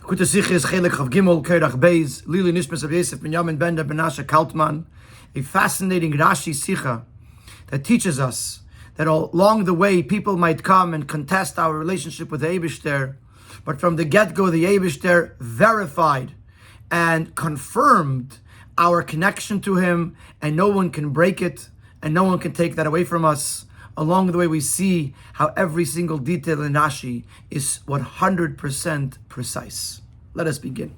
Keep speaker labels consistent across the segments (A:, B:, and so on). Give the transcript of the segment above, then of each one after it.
A: Kutasich is Chelek of Gimel Korach Beis Lili Nishmas of Yosef Benyamin Ben Benashe Kaltman, a fascinating Rashi Sicha that teaches us that along the way people might come and contest our relationship with the Eibishter, but from the get-go the Eibishter verified and confirmed our connection to Him, and no one can break it, and no one can take that away from us. Along the way we see how every single detail in Rashi is 100% precise. Let us begin.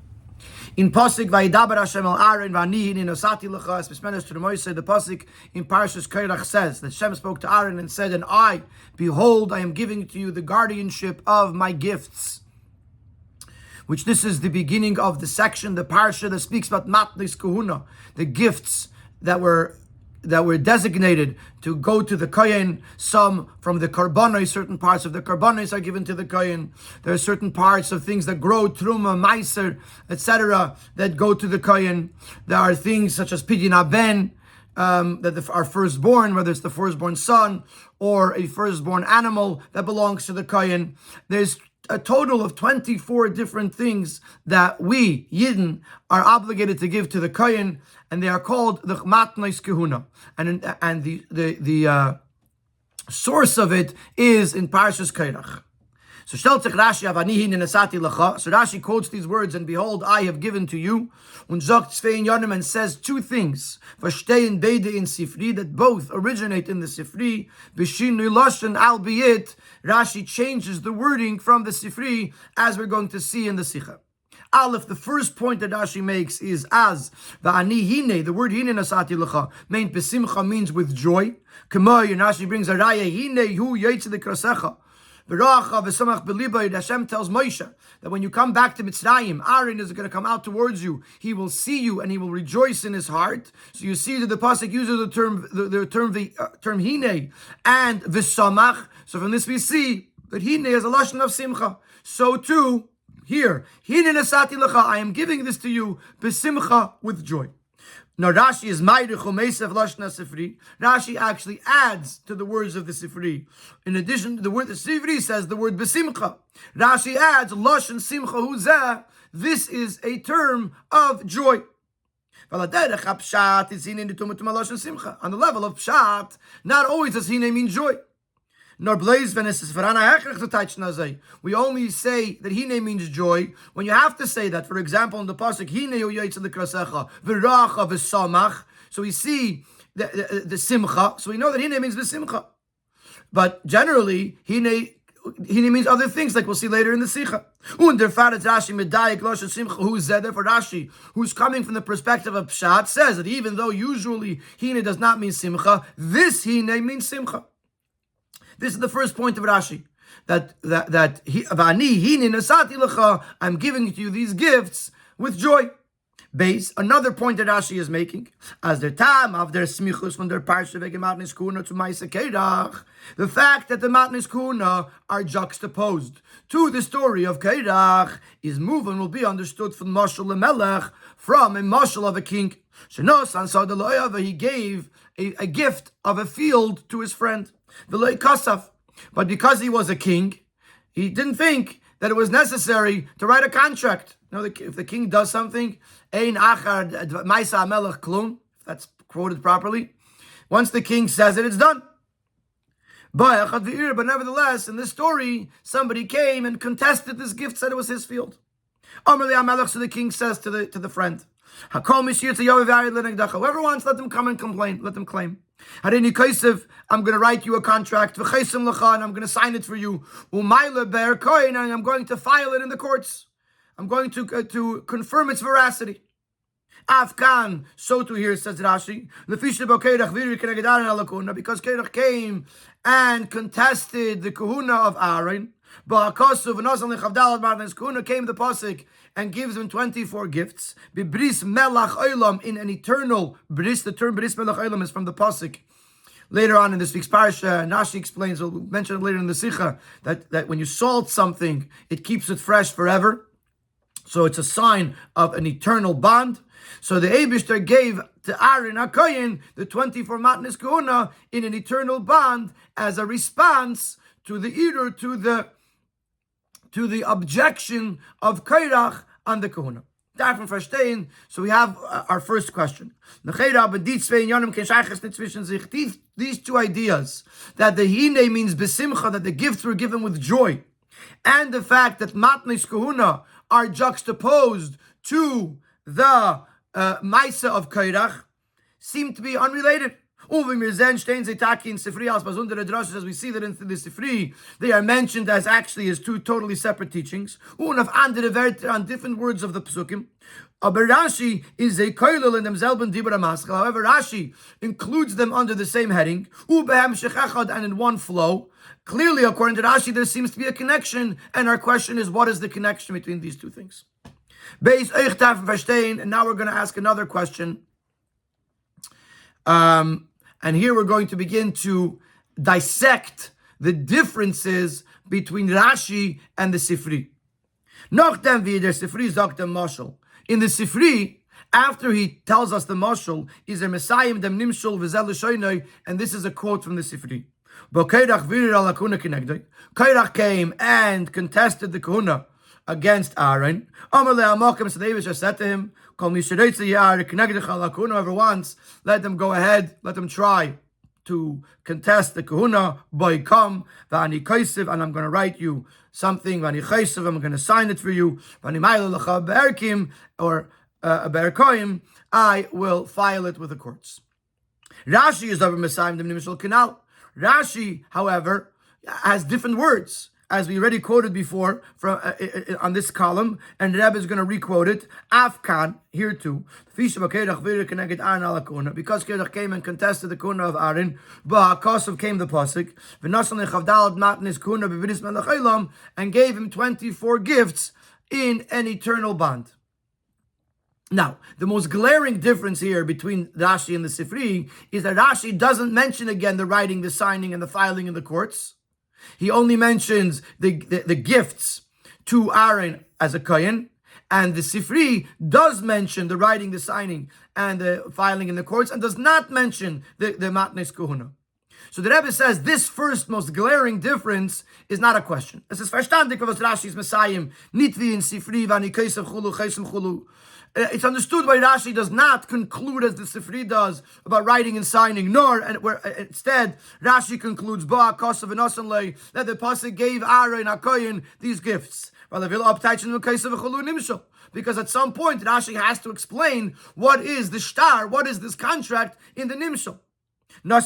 A: In Pasuk Vayidaber Hashem el Aaron v'ani hinei nosati lecha es mismenes to the Moshe. The Pasuk in Parashas Korach says that Hashem spoke to Aaron and said, "And I, behold, I am giving to you the guardianship of my gifts." Which this is the beginning of the section, the parsha that speaks about matnis kahuna, the gifts that were designated to go to the Kohen. Some from the Karbanos, certain parts of the Karbanos are given to the Kohen. There are certain parts of things that grow, Truma, Meiser, etc., that go to the Kohen. There are things such as Pidyon Aben, that are firstborn, whether it's the firstborn son or a firstborn animal that belongs to the Kohen. There's a total of 24 different things that we, Yidden, are obligated to give to the Kohen, and they are called the Matnos Kehuna. And the source of it is in Parashas Korach. So Rashi quotes these words, and behold, I have given to you, and says two things, that both originate in the Sifri, albeit Rashi changes the wording from the Sifri, as we're going to see in the Sicha. Aleph, the first point that Rashi makes is as va'ani hine, the word hine nasati lecha, besimcha means with joy. Kamay, and Rashi brings a raya hine hu yaitze the krasecha. Hashem tells Moshe that when you come back to Mitzrayim, Aaron is going to come out towards you. He will see you and he will rejoice in his heart. So you see that the pasuk uses the term hine and v'samach. So from this we see that hine is a lashon of simcha. So too here, hine nasati lecha, I am giving this to you b'simcha, with joy. Now Rashi is Ma'irich U'Meisev Lashna Sifri. Rashi actually adds to the words of the Sifri. In addition to the word, the Sifri says the word Besimcha. Rashi adds Lashon Simcha Huzeh. This is a term of joy. On the level of Pshat, not always does Hine mean joy. We only say that Hine means joy when you have to say that. For example, in the pasuk Hine hu yaitze l'krasecha v'racha v'samach. So we see the simcha. So we know that Hine means the simcha. But generally, Hine means other things, like we'll see later in the Sicha. Therefore Rashi, who's coming from the perspective of Pshat, says that even though usually Hine does not mean simcha, this Hine means simcha. This is the first point of Rashi, that I'm giving to you these gifts with joy. Base, another point that Rashi is making, as their time of their smichus from their parsha v'ge matnis kuna to Ma'aseh Korach, the fact that the matnis kuna are juxtaposed to the story of Korach is moving, will be understood from mashal lemelech, from a mashal of a king. Shenosan sadaloyava, he gave a gift of a field to his friend. But because he was a king, he didn't think that it was necessary to write a contract. If the king does something, if that's quoted properly, once the king says it, it's done. But nevertheless, in this story, somebody came and contested this gift, said it was his field. So the king says to the friend, whoever wants, let them come and complain, let them claim. I'm going to write you a contract, and I'm going to sign it for you, and I'm going to file it in the courts. I'm going to confirm its veracity. Afkan, so to here, says Rashi, because Korach came and contested the kahuna of Aaron, came the pasuk and gives him 24 gifts. Bibris melach olam, in an eternal bris. The term bris melach olam is from the pasuk later on in this week's parasha. Rashi explains, we'll mention it later in the Sicha, that when you salt something, it keeps it fresh forever. So it's a sign of an eternal bond. So the Eibishter gave to Aaron HaKohen the 24 matnis kahuna in an eternal bond as a response to the to the objection of Korach on the Kahuna. Davon verstehen. So we have our first question. These two ideas, that the hine means besimcha, that the gifts were given with joy, and the fact that matnes kahuna are juxtaposed to the maisa of Korach, seem to be unrelated. As we see that in the Sifri, they are mentioned as actually as two totally separate teachings. On different words of the Pesukim. Aber Rashi is a koilel in themselben dibur hamaschal. However, Rashi includes them under the same heading, and in one flow. Clearly, according to Rashi, there seems to be a connection, and our question is, what is the connection between these two things? And now we're going to ask another question. And here we're going to begin to dissect the differences between Rashi and the Sifri. Nachdem wie der Sifri sagt dem Moshel. In the Sifri, after he tells us the Moshel, is a Messiah dem Nimshul v'zel l'shoynoi, and this is a quote from the Sifri. Korach came and contested the Kahuna against Aaron. So the Eivisha said to him, whoever wants, let them go ahead, let them try to contest the Kahuna, boy come, and I'm going to write you something, I'm going to sign it for you, or I will file it with the courts. Rashi is over Messiah the Nimshal Canal. Rashi, however, has different words, as we already quoted before from on this column, and the Rebbe is going to requote it. Afkan, here too. Because Korach came and contested the Kuna of Aaron, Ba'akosov came the Pasuk, and gave him 24 gifts in an eternal bond. Now, the most glaring difference here between Rashi and the Sifri is that Rashi doesn't mention again the writing, the signing, and the filing in the courts. He only mentions the gifts to Aaron as a kohen, and the Sifri does mention the writing, the signing, and the filing in the courts, and does not mention the matnes kohuna. So the Rebbe says this first most glaring difference is not a question. Es ist verstandig, was Rashi's Messiah nit wie in Sifri vani kaisav chulu chaisam chulu. It's understood why Rashi does not conclude as the Sifri does about writing and signing, nor instead Rashi concludes that the Pasuk gave Aaron HaKoyin these gifts. Because at some point Rashi has to explain what is the shtar, what is this contract in the Nimshal. That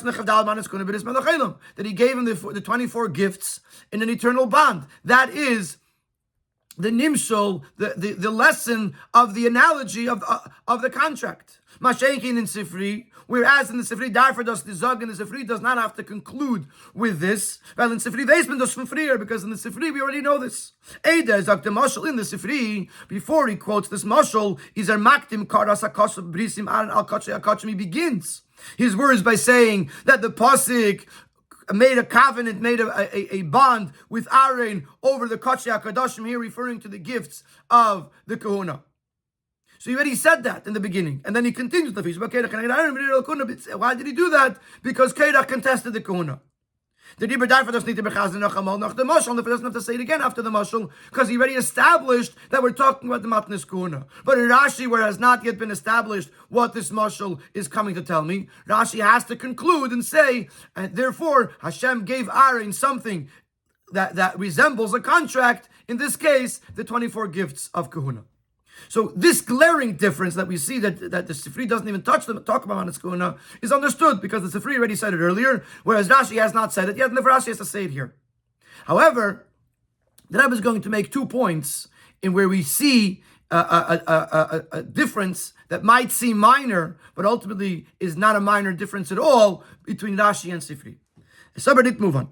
A: he gave him the 24 gifts in an eternal bond. That is the nimshol, the lesson of the analogy of the contract. Mashenkin in Sifri, whereas in the Sifri, Darfur does the Zog, and the Sifri does not have to conclude with this. Well, in Sifri, Veisman does from Frier, because in the Sifri we already know this. Eida is the Mashal in the Sifri, before he quotes this Mashal, is Maktim Karas HaKosov Brisim Aran Al Kachay HaKachim, he begins his words by saying that the Pasuk made a covenant, made a bond with Aaron over the Kachay HaKadoshim, here referring to the gifts of the Kahuna. So he already said that in the beginning. And then he continues the feast. Why did he do that? Because Korach contested the Kahuna. The Dibur Darfur doesn't need to be chazan nach the mashal. The doesn't have to say it again after the mashal, because he already established that we're talking about the matnes Kahuna. But in Rashi, where it has not yet been established what this mashal is coming to tell me, Rashi has to conclude and say, and therefore Hashem gave Aaron something that resembles a contract. In this case, the 24 gifts of Kahuna. So this glaring difference that we see that the Sifri doesn't even talk about Matnes Kahuna is understood, because the Sifri already said it earlier, whereas Rashi has not said it yet, and therefore Rashi has to say it here. However, the Rebbe is going to make 2 points in where we see a difference that might seem minor, but ultimately is not a minor difference at all between Rashi and Sifri. So let's move on.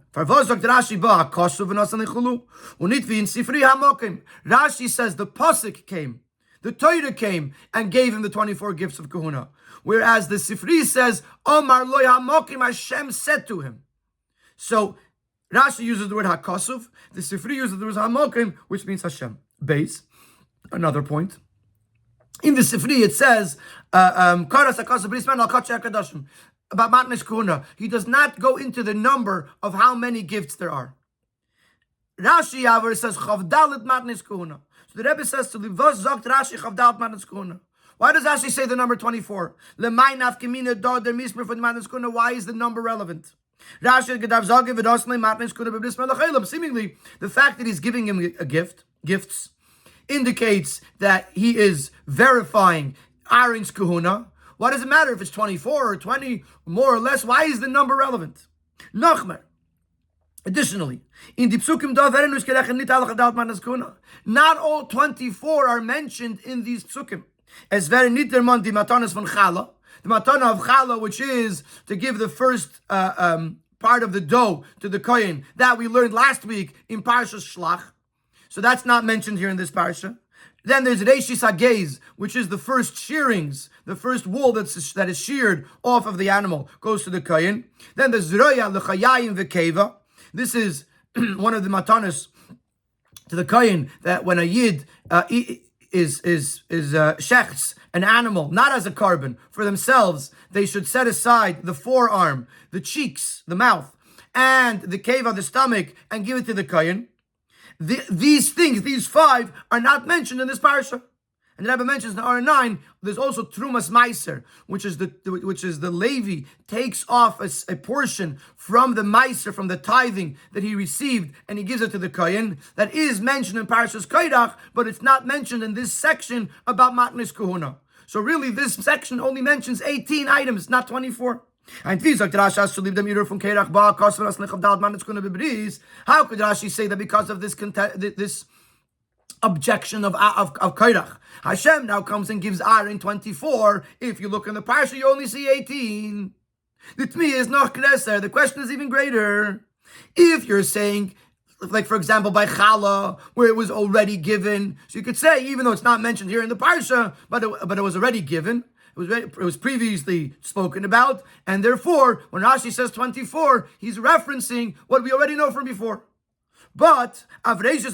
A: Rashi says the Pasuk came, the Torah came and gave him the 24 gifts of Kahuna. Whereas the Sifri says, Omar loy hamokim, Hashem said to him. So Rashi uses the word hakosuf, the Sifri uses the word hamokim, which means Hashem. Base. Another point. In the Sifri it says, Karas hakosuf b'risman al kachay hakadoshim. About Matnes Kahuna, he does not go into the number of how many gifts there are. Rashi however says Chavdalit Matnis Kuhuna. So the Rebbe says to the Vos Zogt Rashi Chavdalit Matnis Kuhuna. Why does Rashi say the number 24? Lemay nafkemina do der misper for the Matnis Kuhuna. Why is the number relevant? Rashi gedav zage v'dosnei Matnis Kuhuna b'bris melech. Seemingly, the fact that he's giving him a gifts, indicates that he is verifying Aaron's Kuhuna. Why does it matter if it's 24 or 20, more or less? Why is the number relevant? Nachmer. Additionally, in the psukim not all 24 are mentioned in these psukim. As very niterman the matanas von chala, the matana of chala, which is to give the first part of the dough to the kohen, that we learned last week in Parshas Shlach. So that's not mentioned here in this parsha. Then there's Reishis Hagez, which is the first shearings, the first wool that is sheared off of the animal goes to the kohen. Then there's Zroya L'chayayim V'keva. This is one of the matanas to the kohen, that when a yid shechts an animal, not as a carbon for themselves, they should set aside the forearm, the cheeks, the mouth, and the keva, the stomach, and give it to the kohen. These things, these 5, are not mentioned in this parsha. And the Rebbe mentions in R9, there's also Trumas Meiser, which is the Levi takes off a portion from the Meiser, from the tithing that he received, and he gives it to the Kohen. That is mentioned in Parashas Korach, but it's not mentioned in this section about Matnis Kuhuna. So really, this section only mentions 18 items, not 24. How could Rashi say that because of this objection of Korach, Hashem now comes and gives Aaron 24? If you look in the parsha, you only see 18. The Tmi is not Knesser. The question is even greater. If you're saying, like for example, by Chala, where it was already given, so you could say, even though it's not mentioned here in the parsha, but it was already given. It was previously spoken about, and therefore, when Rashi says 24, he's referencing what we already know from before. But of these 5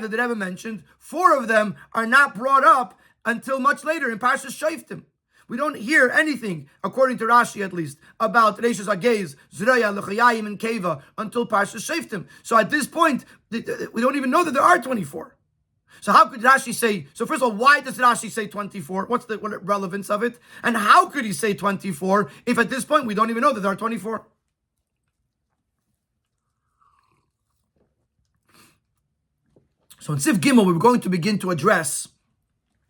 A: that the Rebbe mentioned, 4 of them are not brought up until much later in Parshas Shoftim. We don't hear anything, according to Rashi at least, about Reishis Hagez, Zraya, L'chayayim, and Keva until Parshas Shoftim. So at this point, we don't even know that there are 24. So how could Rashi say, so first of all, why does Rashi say 24? What's the relevance of it? And how could he say 24 if at this point we don't even know that there are 24? So in Sif Gimel, we're going to begin to address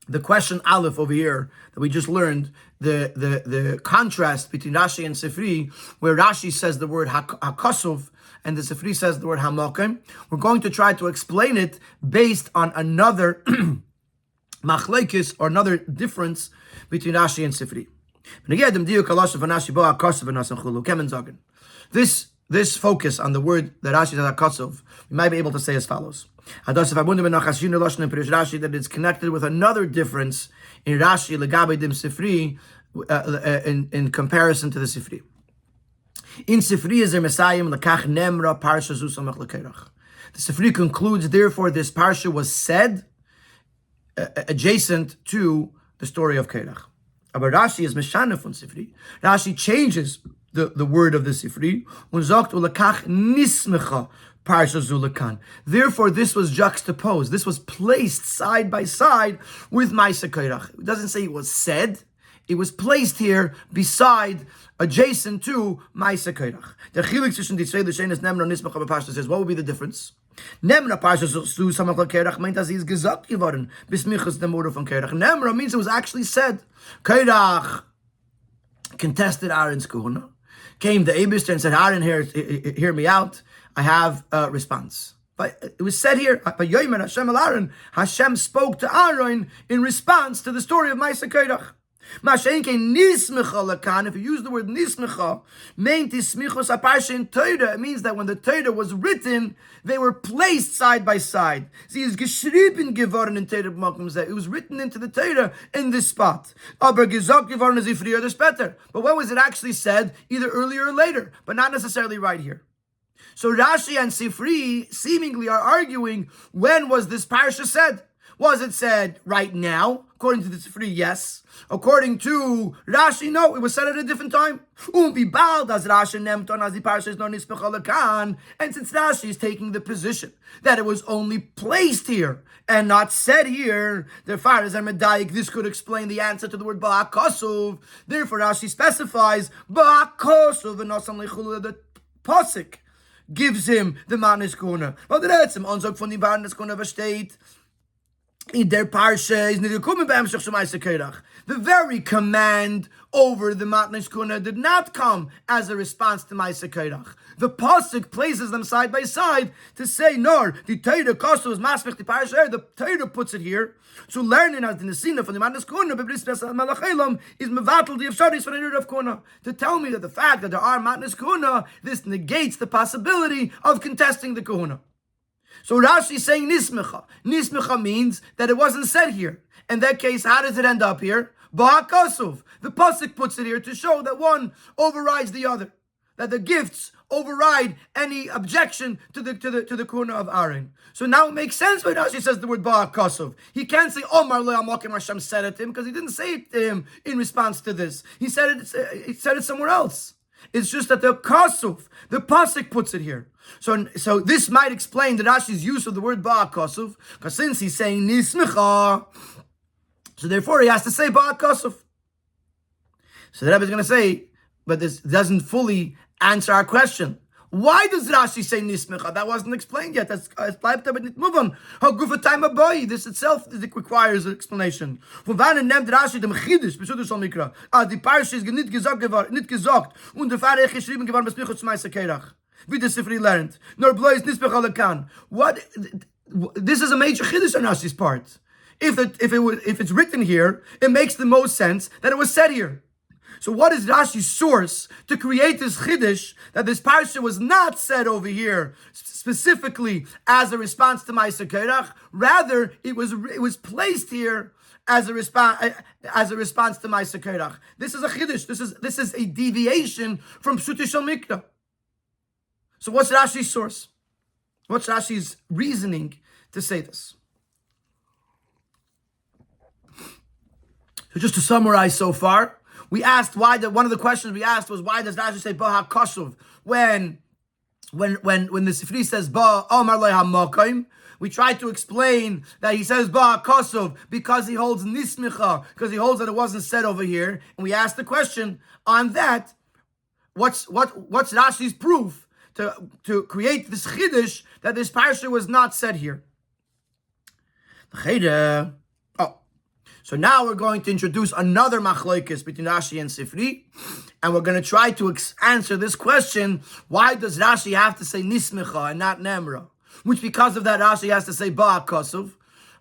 A: the question Aleph over here that we just learned, the contrast between Rashi and Sifri, where Rashi says the word hakosov, and the Sifri says the word hamakim. We're going to try to explain it based on another machlekes, or another difference between Rashi and Sifri. This focus on the word that Rashi says hakosov, we might be able to say as follows. That it's connected with another difference in Rashi legabe dim Sifri, in comparison to the Sifri. In Sifri is there Messiahim lekach nemra parsha zusamach lekerach. The Sifri concludes, therefore, this parsha was said adjacent to the story of Korach. Aber Rashi is meshana from Sifri. Rashi changes the word of the Sifri und sagt lekach nismecha parsha zulakan. Therefore, this was juxtaposed. This was placed side by side with Ma'aseh Korach. It doesn't say it was said. It was placed here beside, adjacent to Ma'aseh Korach. The chilik zwischen die zwei Lashonos Nemra und Nismecha b'Parsha says, what would be the difference? Nemra Parsha zu Samach Korach meint, dass sie ist gesagt geworden, bis Michas dem Mord von Korach. Nemra means it was actually said. Korach contested Aaron's Kuhuna, came the Eibishter and said, Aaron, hear me out. I have a response. But it was said here, Hashem spoke to Aaron in response to the story of Ma'aseh Korach. If you use the word nismecha, it means that when the Torah was written, they were placed side by side. It was written into the Torah in this spot. But when was it actually said? Either earlier or later, but not necessarily right here. So Rashi and Sifri seemingly are arguing, when was this parsha said? Was it said right now? According to the Sifri, yes. According to Rashi, no, it was said at a different time. And since Rashi is taking the position that it was only placed here and not said here, therefore, as Medayik, this could explain the answer to the word Ba'akosov. Therefore, Rashi specifies Ba'akosov and Nosam Lechulu, the Pasik gives him the Manis Kuna. Well, the Retzim, Onzog von die Manis Kuna versteht. In their parsha is the very command over the Matnas Kuna did not come as a response to Ma'aseh Korach. The pasuk places them side by side to say, nor the Torah Kosu is masmich the parsha. The Torah puts it here. So learning as the Nesina from the Matnas Kuna bebris Malachelam is mevatel the Efsharis for the of Kuna, to tell me that the fact that there are Matnas Kuna, this negates the possibility of contesting the Kuna. So Rashi is saying nismecha. Nismecha means that it wasn't said here. In that case, how does it end up here? Ba'akosov. The pasuk puts it here to show that one overrides the other, that the gifts override any objection to the kuna of Aaron. So now it makes sense when Rashi says the word Ba'akosov. He can't say Omar lo Amakim Hashem said it to him, because he didn't say it to him in response to this. He said it somewhere else. It's just that the Kosov, the pasuk puts it here. So this might explain the Rashi's use of the word Ba'akosov, because since he's saying Nismecha, so therefore he has to say Ba'akosov. So the Rebbe is going to say, but this doesn't fully answer our question. Why does Rashi say Nismecha? That wasn't explained yet. That's bleibt aber nicht move on. How good for time aboy? This itself requires an explanation. Von wann nimmt Rashi dem Chiddush besonders am Mikra? Die Parsha ist nicht gesagt und der Pfarrer geschrieben geworden bis Michus Ma'aseh Korach. Wie der Sifri learned. Nor blois Nismecha lekan. What? This is a major Chiddush on Rashi's part. If it's written here, it makes the most sense that it was said here. So what is Rashi's source to create this chiddush that this parsha was not said over here specifically as a response to Ma'aseh Korach? Rather, it was placed here as a response to Ma'aseh Korach. This is a chiddush. This is a deviation from Pshuti Shel Mikra. So what's Rashi's source? What's Rashi's reasoning to say this? So just to summarize so far, we asked one of the questions we asked was, why does Rashi say Ba HaKosov when the Sifri says Ba Omar Lo HaMakom? We tried to explain that he says Ba HaKosov because he holds Nismicha, because he holds that it wasn't said over here. And we asked the question on that, what's Rashi's proof to create this chiddush that this parsha was not said here? So now we're going to introduce another machlokes between Rashi and Sifri, and we're going to try to answer this question: why does Rashi have to say nismecha and not nemra? Which, because of that, Rashi has to say ba'akosov.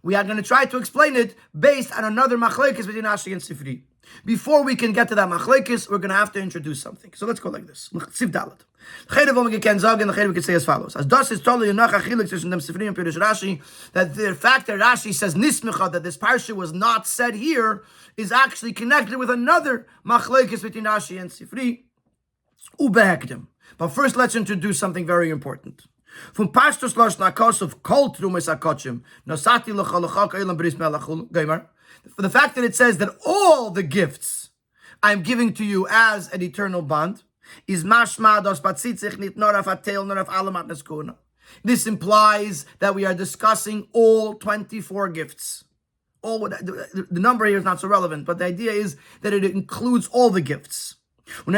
A: We are going to try to explain it based on another machlokes between Rashi and Sifri. Before we can get to that machlokes, we're going to have to introduce something. So let's go like this. Siv Dalet. We can say as follows: as das is totally enough achilik zwischen dem Sifri and Pirush Rashi, that the fact that Rashi says nismecha, that this parsha was not said here, is actually connected with another machlokes between Rashi and Sifri, ubehekdim. But first, let's introduce something very important. From Pashtus Lashon HaKosov Kol Trumas HaKochim Nosati L'Cholachak Eilam Bris Melachul Gomer. For the fact that it says that all the gifts I'm giving to you as an eternal bond is mashma dos batzitzich nit nor af atel nor af alamat neskuna. This implies that we are discussing all 24 gifts. The number here is not so relevant, but the idea is that it includes all the gifts. Also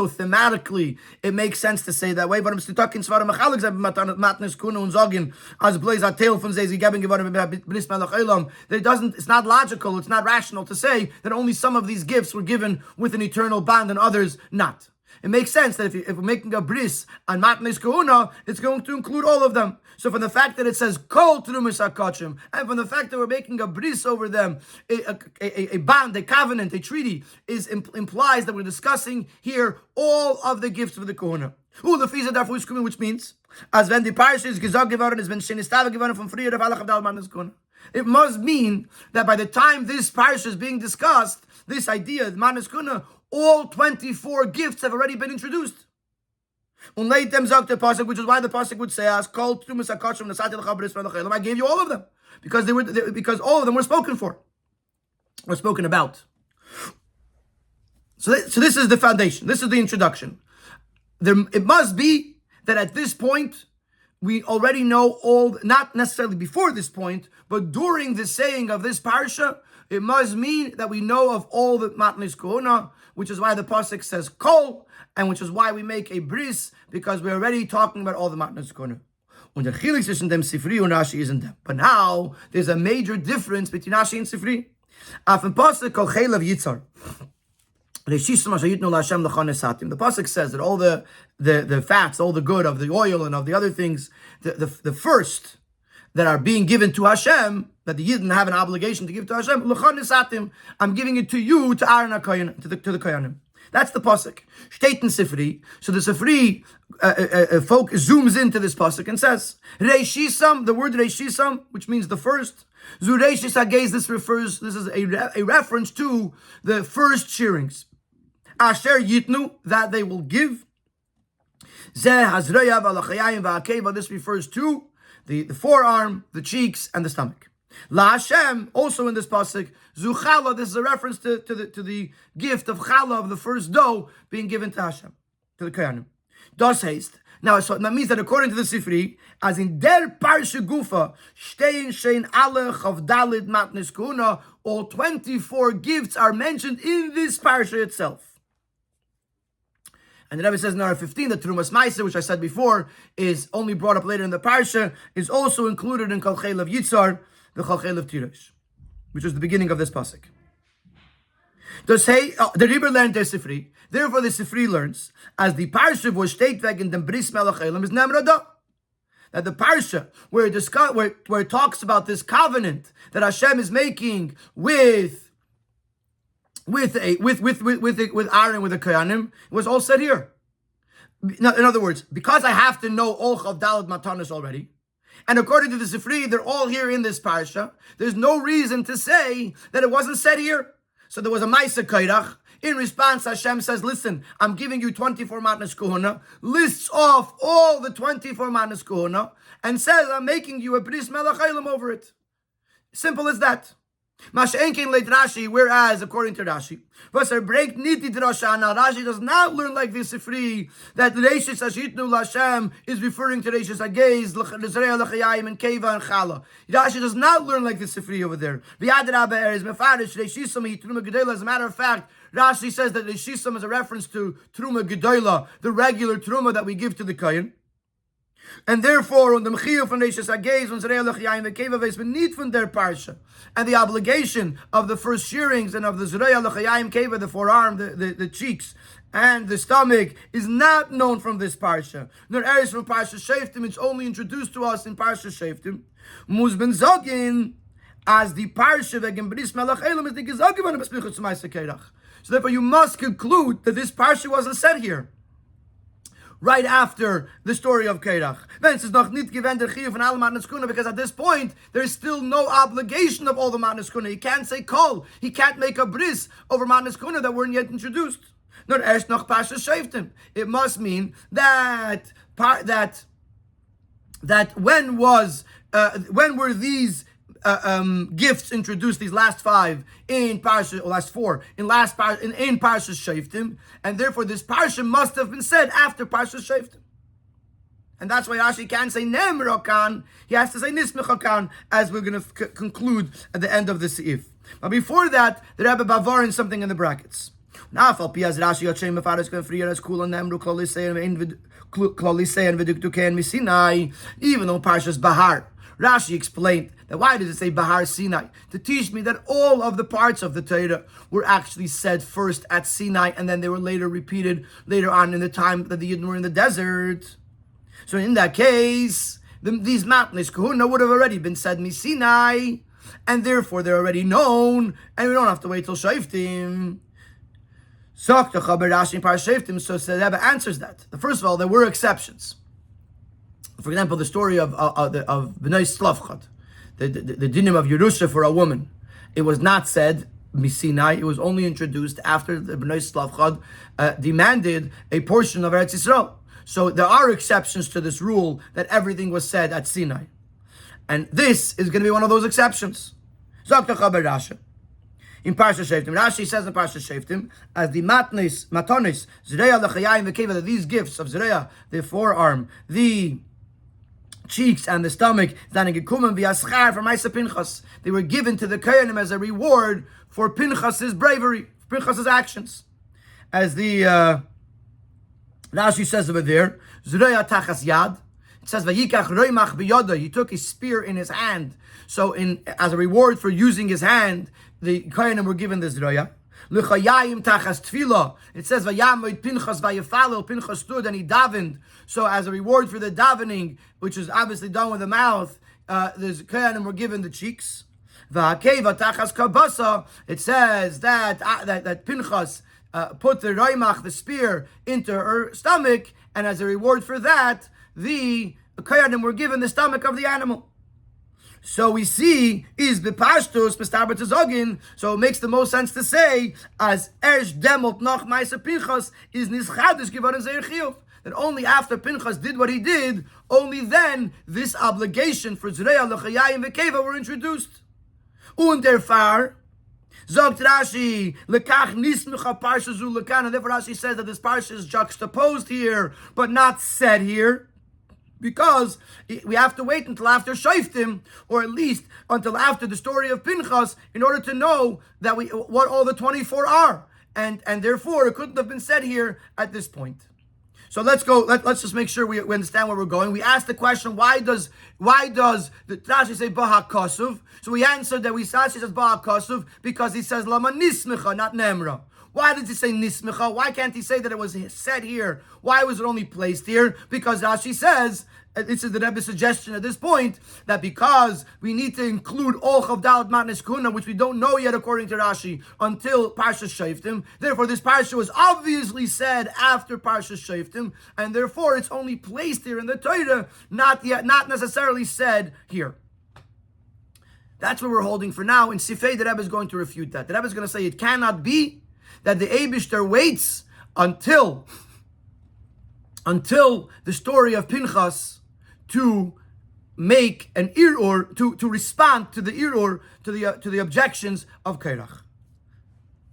A: thematically, it makes sense to say that way. It's not logical, it's not rational to say that only some of these gifts were given with an eternal bond and others not. It makes sense that if we're making a bris on Matnes Kahuna, it's going to include all of them. So from the fact that it says Kol Trumas HaKochim, and from the fact that we're making a bris over them, a bond, a covenant, a treaty, implies that we're discussing here all of the gifts of the Kahuna. Which means, as when the parsha is gesagt geworden, is when Shenistava geworden from früher of Allah Chavdal Matnes Kahuna. It must mean that by the time this parsha is being discussed, this idea, Matnes Kahuna, all 24 gifts have already been introduced. Unleitem zok the pasuk, which is why the pasuk would say, "As called to Misakashim Nasati l'chabris v'lechelim." I gave you all of them because because all of them were spoken for, were spoken about. So this is the foundation. This is the introduction. It must be that at this point we already know all, not necessarily before this point, but during the saying of this parsha, it must mean that we know of all the matnis kohuna, which is why the pasuk says kol, and which is why we make a bris, because we're already talking about all the matnis kohuna. Und der Chilik zwischen dem Sifri und Rashi isn't them. But now there's a major difference between Rashi and Sifri. Af en pasuk kol chelav yitzar. The pasuk says that all the fats, all the good of the oil and of the other things, the first that are being given to Hashem, that the Yidden have an obligation to give to Hashem, I'm giving it to you, to Aaron HaKohen, to the Kohanim. That's the pasuk. Steht in Sifri. So the Sifri folk zooms into this pasuk and says, Reishisam, the word Reishisam, which means the first. Zureishis Hagez, this is a reference to the first shearings. Asher Yitnu, that they will give. Zeh Hazreya V'Alachayayim V'Akeva, this refers to the forearm, the cheeks, and the stomach. La Hashem, also in this pasuk, Zuchala, this is a reference to the gift of challah, of the first dough, being given to Hashem, to the Kohanim. Das heißt, now so that means that according to the Sifri, as in der Parsha Gufa, Stein Shein Ale Chav Dalid Matnis Kuna, all 24 gifts are mentioned in this Parsha itself. And the Rebbe says in Nara 15 that Trumas Maisa, which I said before, is only brought up later in the Parsha, is also included in Kol Chelav Yitzar, the Kol Chelav Tiresh, which is the beginning of this pasuk. Does say the Rebbe learned their Sifri. Therefore, the Sifri learns as the parsha was steht wegen dem Bris Melech Elam is Nemrada. That the parsha where it talks about this covenant that Hashem is making with Aaron, with the Kohanim, was all said here. In other words, because I have to know all Chav Daled Matanis already, and according to the Sifri, they're all here in this parsha, there's no reason to say that it wasn't said here. So there was a Maisa Korach. In response, Hashem says, listen, I'm giving you 24 matnas kohuna, lists off all the 24 matnas kohuna, and says, I'm making you a bris melech elam over it. Simple as that. Mash'enkin leit Rashi, whereas, according to Rashi, Rashi does not learn like this Sifri, that Reishis Hashitnu L'Hashem is referring to Reishis Hagez, L'Zrei L'Chayayim, and Keva and Chala. Rashi does not learn like this Sifri over there. As a matter of fact, Rashi says that Reishisam is a reference to Truma Gedola, the regular Truma that we give to the Kohen. And therefore, on the Mechiyah from Reishis Hagez, on Zrei L'Chayayim, and Keva Veis, beneath from their parsha, and the obligation of the first shearings and of the Zrei L'Chayayim Keva, the forearm, the cheeks, and the stomach, is not known from this parsha. Nor eres from Parsha Sheftim, it's only introduced to us in Parsha Sheftim. Muz ben Zogin, as the parsha v'gem bris melech elam is the Gezogim on the Besmichus Maisa Korach. So therefore, you must conclude that this parsha wasn't said here, right after the story of Korach. Because at this point, there is still no obligation of all the matnas kuna. He can't say kol. He can't make a bris over matnas kuna that weren't yet introduced. It must mean that when were these gifts introduced, these last five in Parsha, or last four in Parsha Sheftim, and therefore this Parsha must have been said after Parsha Sheftim, and that's why Rashi can't say Nemrokan; he has to say Nismechakan, as we're going to conclude at the end of the Seif. But before that, the Rebbe Bavarin something in the brackets. Even though Parshas Bahar, Rashi explained that why does it say Bahar Sinai? To teach me that all of the parts of the Torah were actually said first at Sinai, and then they were later repeated later on in the time that the Yidden were in the desert. So in that case, these matnes kahuna would have already been said Sinai, and therefore they're already known, and we don't have to wait till Shoftim. So the Rebbe answers that. First of all, there were exceptions. For example, the story of B'nai Slavchad, the dinim of Yerusha for a woman. It was not said Sinai. It was only introduced after the B'nai Slavchad demanded a portion of Eretz Yisrael. So there are exceptions to this rule that everything was said at Sinai. And this is going to be one of those exceptions. In Parsha Sheftim, Rashi says in Parsha Sheftim, as the matonis, Zreya l'chayayim v'keva, that these gifts of Zreya, the forearm, the cheeks and the stomach, they were given to the Kohanim as a reward for Pinchas's bravery, Pinchas's actions. As the Rashi says over there, Zreya tachas yad, it says vayikach roimach biyoda, he took his spear in his hand. So as a reward for using his hand, the Kohanim were given this Zreya. L'chayayim tachas tefillah, it says vayamoid Pinchas vayafalo, Pinchas stood and he davened. So as a reward for the davening, which is obviously done with the mouth, the Kohanim were given the cheeks. V'hakeva tachas kabasa, it says that Pinchas put the roimach, the spear, into her stomach, and as a reward for that, the Kohanim were given the stomach of the animal. So we see is bepashtus b'starbat zogin. So it makes the most sense to say as ersh demot noch ma'aser Pinchas is nischadish givaron zeir chiyuv, that only after Pinchas did what he did, only then this obligation for Zreya l'chayayim v'keva were introduced. Und derfar Zogt Rashi, lekach nisnucha parsha zu lekan, and therefore Rashi says that this parsha is juxtaposed here, but not said here, because we have to wait until after Shoftim, or at least until after the story of Pinchas, in order to know that what all the 24 are, and therefore it couldn't have been said here at this point. So let's go. Let's just make sure we understand where we're going. We asked the question: Why does the Rashi say Baha Kosuv? So we answered that Rashi says Baha Kosuv because he says Lama Nismicha, not Nemra. Why did he say Nismicha? Why can't he say that it was said here? Why was it only placed here? Because Rashi says, this is the Rebbe's suggestion at this point, that because we need to include all Chavdalat Matnes Kuna, which we don't know yet according to Rashi, until Parsha Shoftim. Therefore, this Parsha was obviously said after Parsha Shoftim, and therefore it's only placed here in the Torah, not necessarily said here. That's what we're holding for now. In Sifei, the Rebbe is going to refute that. The Rebbe is going to say it cannot be that the Eibishter waits until the story of Pinchas to make an irur, to respond to the irur, to the objections of Korach.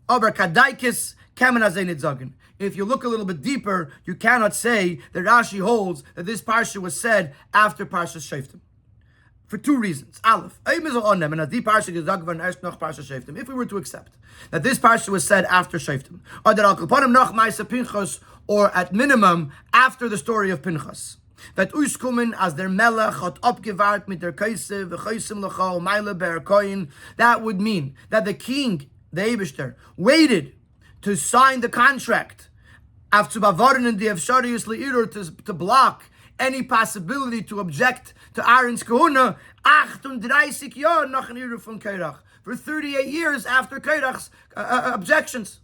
A: Aber kadaikis kamen hazein nitzagen. If you look a little bit deeper, you cannot say that Rashi holds that this parsha was said after Parsha Shoftim. For two reasons. Aleph, if we were to accept that this parsha was said after Shoftim, or at minimum after the story of Pinchas, that Ushkumen as their melech hat abgewahrt mit der Kaise v'chaisim l'cha u'mayla be'er koyin, that would mean that the king, the Eibishter, waited to sign the contract after bavarin and the efsharius le'irur to block any possibility to object to Aaron's kahuna, 38 Jahr nach an Irur von Korach, for 38 years after Korach's objections.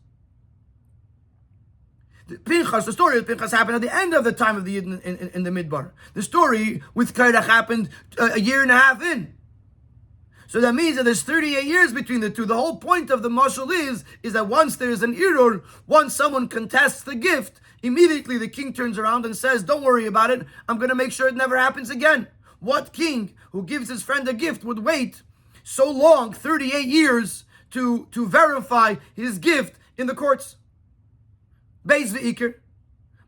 A: The story of Pinchas happened at the end of the time of the Yidden in the Midbar. The story with Korach happened a year and a half in. So that means that there's 38 years between the two. The whole point of the mashal is that once there's an irur, once someone contests the gift, immediately the king turns around and says, don't worry about it, I'm going to make sure it never happens again. What king who gives his friend a gift would wait so long, 38 years, to verify his gift in the courts? Beis ve'ikr.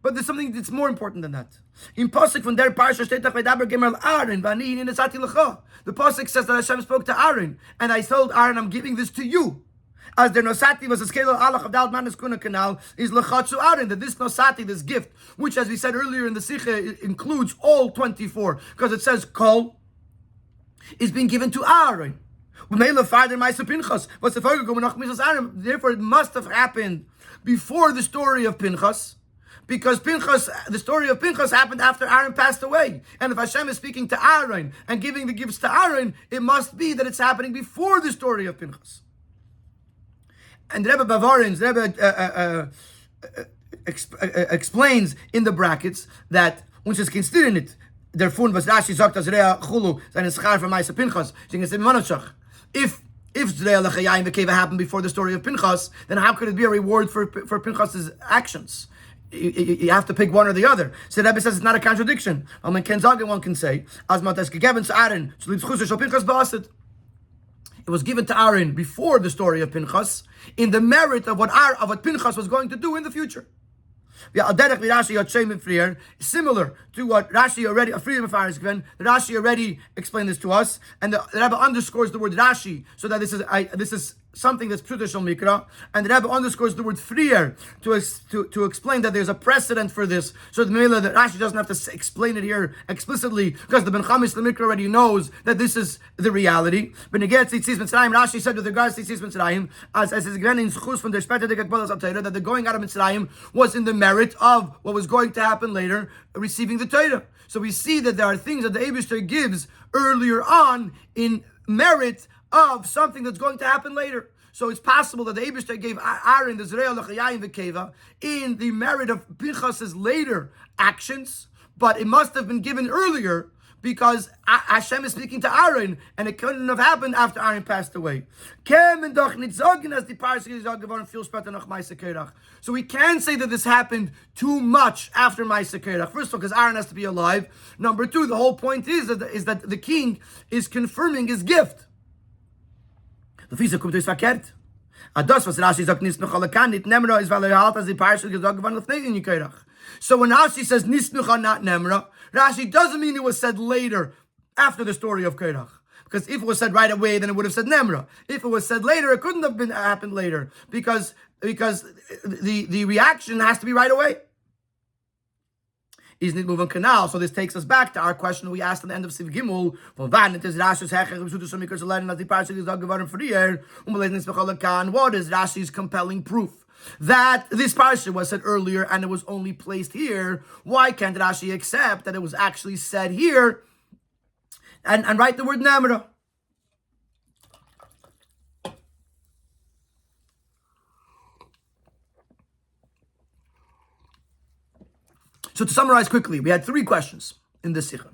A: But there's something that's more important than that. In Pasuk from der Parsha steht doch Vaydaber Gemer Aaron v'ani hinei nasati lecha. The Pasuk says that Hashem spoke to Aaron, and I told Aaron, I'm giving this to you. As the nosati was a scale of Allah of Dal Manas Kuna Canal is lechatzu Aaron, that this nosati, this gift, which as we said earlier in the Sikha, includes all 24, because it says Kol, is being given to Aaron. Therefore, it must have happened before the story of Pinchas, because the story of Pinchas happened after Aaron passed away. And if Hashem is speaking to Aaron and giving the gifts to Aaron, it must be that it's happening before the story of Pinchas. And Rebbe Bavarin's explains in the brackets that which is considered in it, therefore was Rashi sagt as Rea Chulu seine Schar von Meister Pinchas. If Zreya L'chayayim V'Keva happened before the story of Pinchas, then how could it be a reward for Pinchas's actions? you have to pick one or the other. So the Rebbe says it's not a contradiction. One can say, it was given to Aaron before the story of Pinchas in the merit of what Pinchas was going to do in the future. Similar to what Rashi already, Rashi already explained this to us, and the Rebbe underscores the word Rashi so that this is something that's Pshutashal Mikra, and the Rebbe underscores the word Frier to explain that there's a precedent for this, so that Rashi doesn't have to explain it here explicitly, because the Ben Chamis the Mikra already knows that this is the reality. But Rashi said with regards to Tzitz Mitzrayim, as is given in Schus from the Shpeta that the going out of Mitzrayim was in the merit of what was going to happen later, receiving the Torah. So we see that there are things that the Eibishter gives earlier on in merit of something that's going to happen later. So it's possible that the Eibishter gave Aaron the Zerei L'Chayayim V'Keva in the merit of Pinchas's later actions, but it must have been given earlier because Hashem is speaking to Aaron, and it couldn't have happened after Aaron passed away. So we can say that this happened too much after Ma'aseh Korach. First of all, because Aaron has to be alive. Number two, the whole point is that the king is confirming his gift. So when Rashi says Nisnucha, not Nemra, Rashi doesn't mean it was said later, after the story of Korach. Because if it was said right away, then it would have said Nemra. If it was said later, it couldn't have happened later, because the reaction has to be right away. Is not moving canal. So this takes us back to our question we asked at the end of Siv Gimel. What is Rashi's compelling proof that this parsha was said earlier and it was only placed here? Why can't Rashi accept that it was actually said here and write the word Namra? So to summarize quickly, we had three questions in this sikha.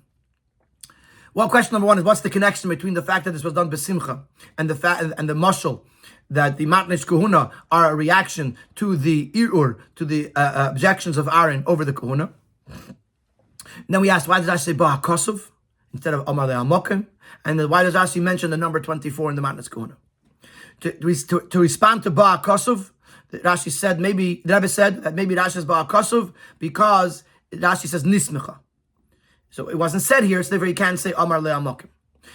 A: Well, question number one is, what's the connection between the fact that this was done b'simcha and the mashal that the matnish kahuna are a reaction to the irur, to the objections of Aaron over the kahuna? And then we asked, why does Rashi say ba'akosov instead of amar le'amokim? And then why does Rashi mention the number 24 in the matnish kahuna? To respond to ba'akosov, Rashi said the Rebbe said that maybe Rashi is ba'akosov because Rashi says nismicha. So it wasn't said here, so therefore you can't say amar le'amokim.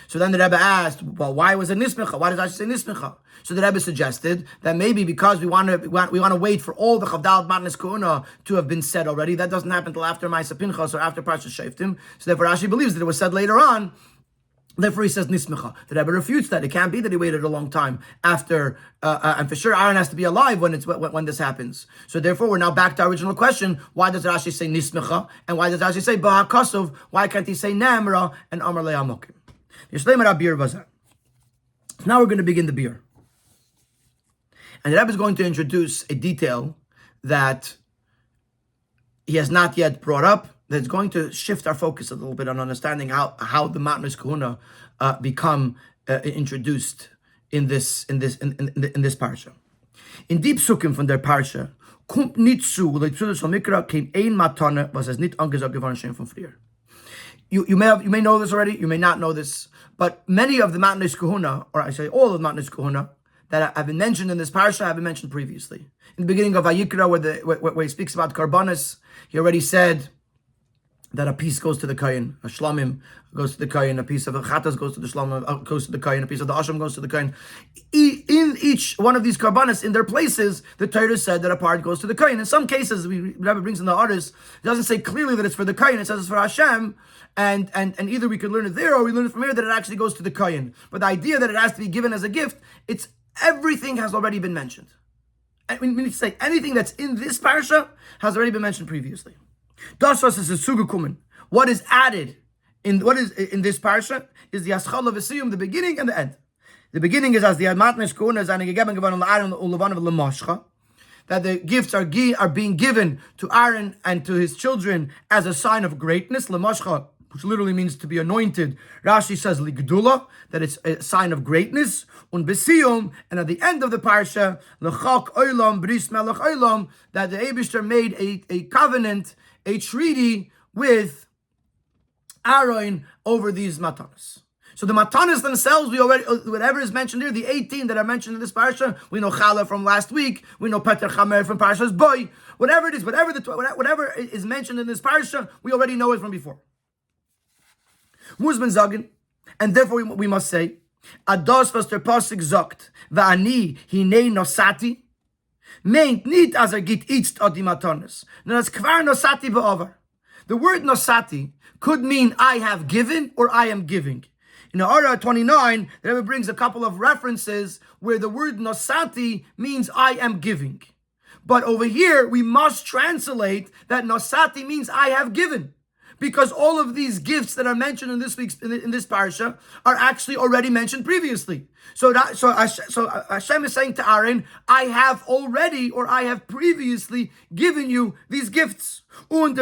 A: So then the Rebbe asked, well, why was it nismicha? Why does Rashi say nismicha? So the Rebbe suggested that maybe because we want to wait for all the Chavdal Matnes Kuhuna to have been said already. That doesn't happen until after Ma'aseh Pinchas or after Parshas Shoftim. So therefore Rashi believes that it was said later on. Therefore, he says nismicha. The Rebbe refutes that. It can't be that he waited a long time after, and for sure Aaron has to be alive when this happens. So therefore, we're now back to our original question: why does Rashi say nismicha, and why does Rashi say ba'akosov? Why can't he say namra and amar le'amokim? Now we're going to begin the beer, and the Rebbe is going to introduce a detail that he has not yet brought up. That's going to shift our focus a little bit on understanding how the Matnas Kahuna become introduced in this parsha. In deep sukkim from their parsha, kommt nicht zu, weil die Mikra kein ein Matane, was es nicht angesagt geworden Shem von früher. You may know this already, you may not know this, but many of the Matnas Kahuna, or I say all of the Matnas Kahuna, that have been mentioned in this parsha have been mentioned previously. In the beginning of Vayikra, where he speaks about Karbanis, he already said that a piece goes to the Kohen, a shlamim goes to the Kohen, a piece of the Chatas goes to the shlamim, goes to the Kohen, a piece of the Asham goes to the Kohen. In each one of these karbanas, in their places, the Torah said that a part goes to the Kohen. In some cases, Rabbi brings in the others, it doesn't say clearly that it's for the Kohen, it says it's for Hashem, and either we could learn it there or we learn it from here that it actually goes to the Kohen. But the idea that it has to be given as a gift, everything has already been mentioned. And we need to say anything that's in this parsha has already been mentioned previously. Das was is zugekommen. What is added in this parsha is the Aschala V'Siyum, the beginning and the end. The beginning is as the Matnes Kuhuna is gegeben geworden Aaron ulevan of Lamashcha, that the gifts are being given to Aaron and to his children as a sign of greatness. Lamashcha which literally means to be anointed. Rashi says ligdula, that it's a sign of greatness. Und besiyum, and at the end of the parsha, lechak olam bris melech olam, that the Eibishter made a covenant, a treaty with Aaron over these matanas. So the matanas themselves, we already, whatever is mentioned here, the 18 that are mentioned in this parsha, we know challah from last week, we know peter chamer from parshas boy, whatever it is, whatever is mentioned in this parsha, we already know it from before. Muzman zagin, and therefore we must say, ados was der pasuk sagt, va'ani hinei nosati, meint nit as git itzt ad die matanas, nur as kvar nosati beover. The word nosati could mean I have given or I am giving. In Ara 29, the Rebbe brings a couple of references where the word nosati means I am giving. But over here, we must translate that nosati means I have given. Because all of these gifts that are mentioned in this parsha are actually already mentioned previously. So Hashem is saying to Aaron, I have already or I have previously given you these gifts. And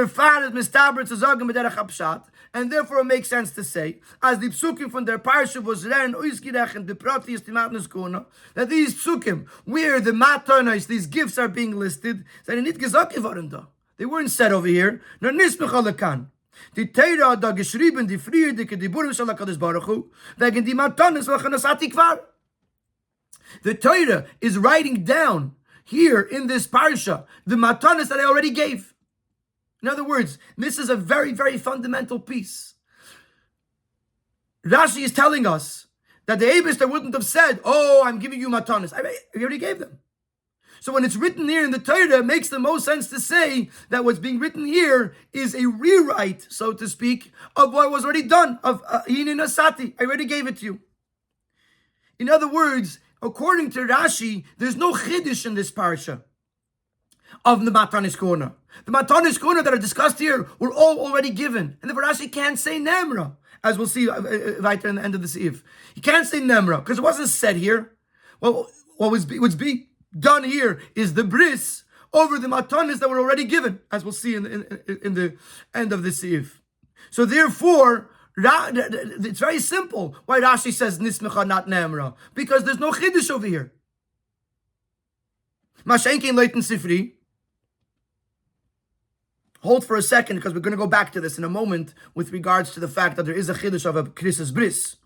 A: therefore it makes sense to say, as the psukim from their parsha was ren oizgirech the prati that these psukim where the matanos, these gifts are being listed, they weren't said over here. The Torah da geschrieben die Friede die Diburim shel HaKadosh Baruch Hu wegen die Matanos welche nosati kvar. The Torah is writing down here in this parsha the Matanos that I already gave. In other words, this is a very, very fundamental piece. Rashi is telling us that the Eibishter wouldn't have said, "Oh, I'm giving you Matanos." I already gave them. So when it's written here in the Torah, it makes the most sense to say that what's being written here is a rewrite, so to speak, of what was already done, of Hine Nasati. I already gave it to you. In other words, according to Rashi, there's no chiddush in this parsha of the Matanis Kona. The Matanis Kona that are discussed here were all already given. And therefore Rashi can't say Nemra, as we'll see right in the end of the Seif. He can't say Nemra, because it wasn't said here. Well, what's being done here is the bris over the matanis that were already given, as we'll see in the end of the Seif. So therefore, it's very simple why Rashi says nismecha, not nemra, because there's no chiddush over here. Mashenkin leitin sifri. Hold for a second, because we're going to go back to this in a moment with regards to the fact that there is a chiddush of a krisis bris,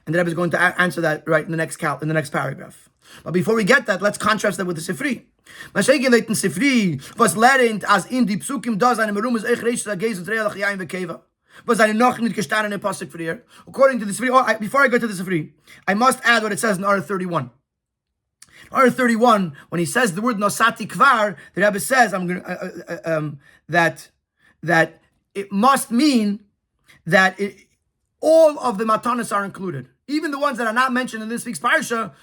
A: and the Rebbe is going to answer that right in the next paragraph. But before we get that, let's contrast that with the Sifri. Mashegi leiten Sifri was lernt as in die Psukim da seine Merum is euch recht geis und reach yaim bekeva. Was eine noch nicht gestanden in Pasuk für hier. According to the Sifri, before I go to the Sifri, I must add what it says in R 31. R 31, when he says the word nosati kvar, the Rebbe says that it must mean that all of the matanas are included. Even the ones that are not mentioned in this week's parsha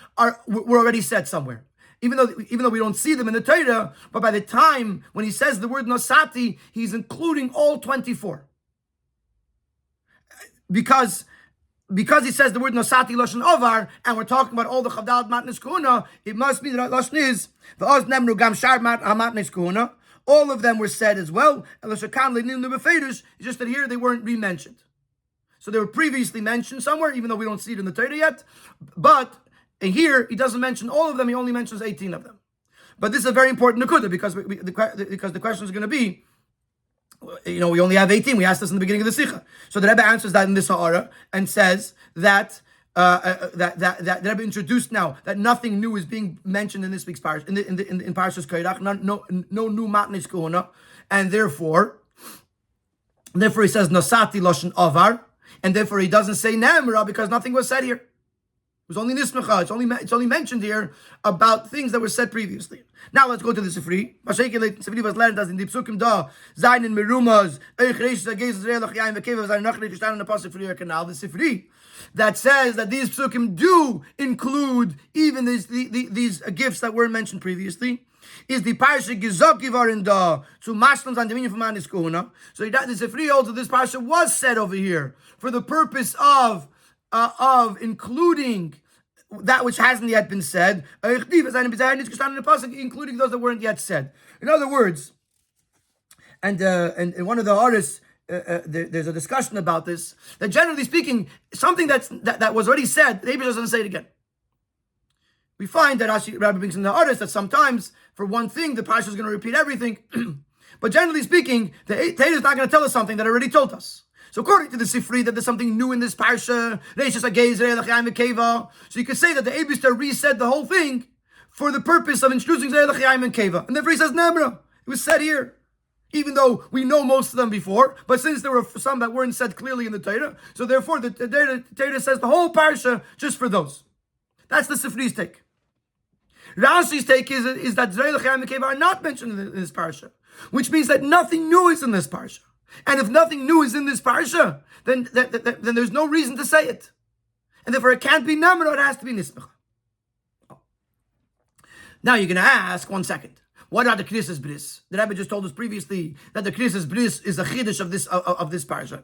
A: were already said somewhere. Even though we don't see them in the Torah, but by the time when he says the word nosati, he's including all 24. Because he says the word nosati lashon ovar, and we're talking about all the chavdalat matnes kuna, it must be that lashon is v'oz nemru gam shar matnes kuna. All of them were said as well. And it's just that here they weren't re-mentioned. So they were previously mentioned somewhere, even though we don't see it in the Torah yet. But here, he doesn't mention all of them, he only mentions 18 of them. But this is a very important nekuda, because the question is going to be, we only have 18. We asked this in the beginning of the Sikha. So the Rebbe answers that in this Ha'ara and says that the Rebbe introduced now that nothing new is being mentioned in this week's parsha, in Parshas Korach, no new matnis kohuna, and therefore he says nosati lashon avar. And therefore he doesn't say Nemra, because nothing was said here. It was only Nismecha. It's only mentioned here about things that were said previously. Now let's go to the Sifri. Sifri was learned as in the Psukim da, Zayin Merumas, Eich Reish Zagez Zreilach Yaim Vekeva, Zayin Nachri Kishtan in the Pasuk for your canal. The Sifri that says that these Psukim do include even these gifts that were mentioned previously. Is the parsha gezoki waren da to mashlams and dominion from manis kohuna. So the Sifri holds that this parsha was said over here for the purpose of including that which hasn't yet been said, including those that weren't yet said. In other words, and one of the artists there's a discussion about this, that generally speaking, something that was already said, the Rebbe doesn't say it again. We find that Rabbi brings in the artist that sometimes, for one thing, the parsha is going to repeat everything. But generally speaking, the Torah is not going to tell us something that already told us. So according to the Sifri, that there's something new in this parsha. So you could say that the Eibishter resaid the whole thing for the purpose of introducing Zerei L'chaim and Keva. And therefore he says, Nemra. It was said here. Even though we know most of them before, but since there were some that weren't said clearly in the Torah, so therefore the Torah says the whole parsha just for those. That's the Sifri's take. Rashi's take is that Zerei L'chaim and Keva are not mentioned in this parsha, which means that nothing new is in this parsha. And if nothing new is in this parsha, then there's no reason to say it. And therefore it can't be Namra, it has to be Nismecha. Oh. Now you're going to ask, 1 second, what are the Krisis Bris? The Rabbi just told us previously that the Krisis Bris is a Chiddush of this parsha.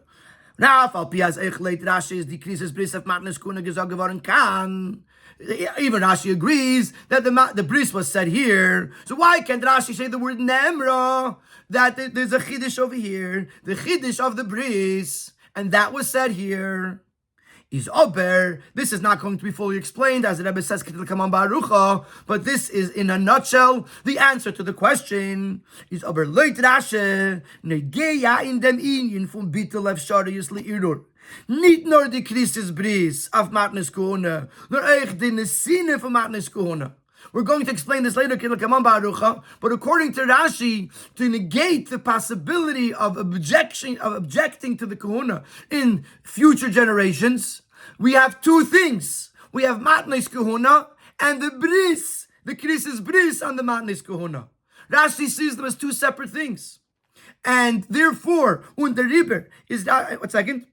A: Now, Fal Piaz Echleit Rashi is the Krisis Bris of Matnes Kuna Gezag geworden kann. Even Rashi agrees that the bris was said here. So why can't Rashi say the word nemra? That there's a chiddush over here, the chiddush of the bris, and that was said here. Is ober. This is not going to be fully explained, as the Rebbe says, but this is in a nutshell the answer to the question. Is ober leit Rashi negeya in dem inyan from bitel efsharius leirur. Niet nur die Krisis Bris of Matnes Kohuna, nor echt die Nesine from Matnes Kohuna. We're going to explain this later, but according to Rashi, to negate the possibility of objecting to the Kohuna in future generations, we have two things. We have Matnes Kohuna and the Bris, the Krisis Bris on the Matnes Kohuna. Rashi sees them as two separate things. And therefore, the Riber is that, 1 second.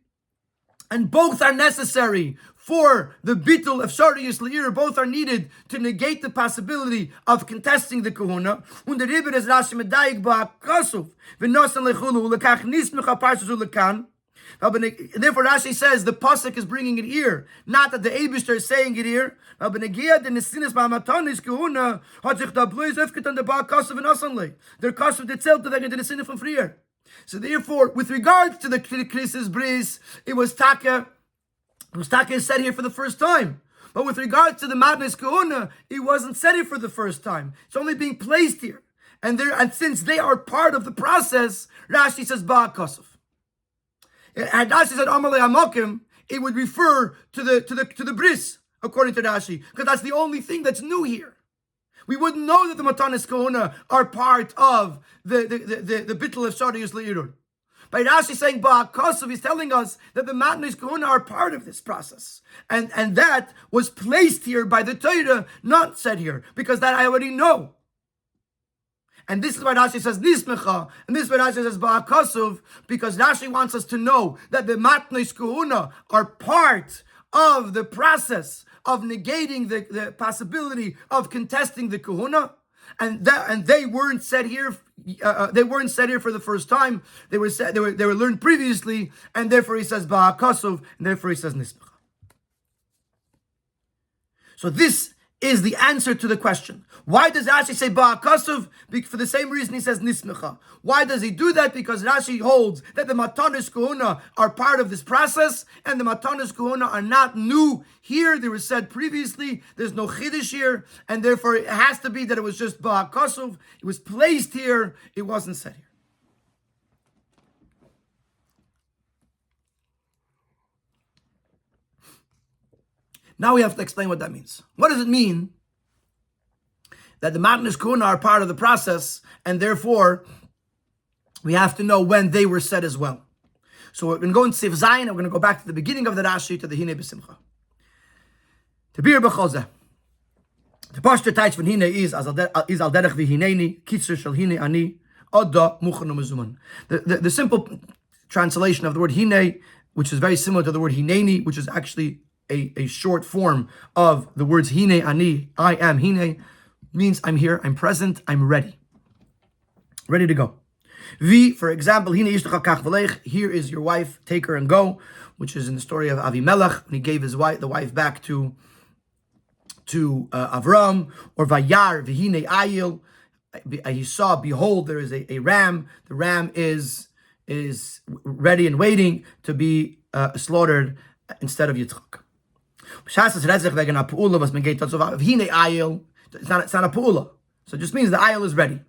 A: And both are necessary for the bitul of Sharius Le'ir. Both are needed to negate the possibility of contesting the kahuna. Und der Rebbe is Rashi medayik ba'akasuf v'nosan lechulu lekach nismecha parshas ulekan. Therefore, Rashi says the pasuk is bringing it here, not that the Eibishter is saying it here. The kasuf itself to the nesine from frier. So therefore, with regards to the Krisis Bris, it was Taka said here for the first time. But with regards to the Matnes Kohuna, it wasn't said here for the first time. It's only being placed here. And since they are part of the process, Rashi says Ba'akosov. Had Rashi said Amalei Amokim, it would refer to the Bris, according to Rashi, because that's the only thing that's new here. We wouldn't know that the Matanis Kohuna are part of the Bittul of Sharius Le'irur. By Rashi saying Ba'akosov, he's telling us that the Matanis Kohuna are part of this process. And that was placed here by the Torah, not said here, because that I already know. And this is why Rashi says Nismecha, and this is why Rashi says Ba'akosov, because Rashi wants us to know that the Matanis Kohuna are part of the process of negating the possibility of contesting the kahuna, and they weren't said here. They weren't said here for the first time. They were learned previously, and therefore he says ba'akasov, and therefore he says nismecha. So this is the answer to the question. Why does Rashi say ba'akasov? For the same reason he says nismecha. Why does he do that? Because Rashi holds that the matanis kahuna are part of this process, and the matanis kahuna are not new here. They were said previously. There's no chiddush here, and therefore it has to be that it was just ba'akasov. It was placed here. It wasn't said here. Now we have to explain what that means. What does it mean that the Matnes Kohuna are part of the process, and therefore we have to know when they were said as well? So we're going to go into Sif Zayin, and we're going to go back to the beginning of the Rashi, to the Hine B'Simcha. Tebir B'Choze. The Pashto Taich von Hine is al derech v'hineni, kitzur shel Hine ani, oda muchanu mezuman. The simple translation of the word Hine, which is very similar to the word Hineni, which is actually a short form of the words Hine ani, I am Hine, means I'm here, I'm present, I'm ready to go. Vi, for example, Hine ishtacha kach v'lech, here is your wife, take her and go, which is in the story of Avimelech, when he gave the wife back to Avram, or Vayar v'hine ayil, he saw, behold, there is a ram. The ram is ready and waiting to be slaughtered instead of Yitzchak. It's not a pu'ula. So it just means the ayil is ready.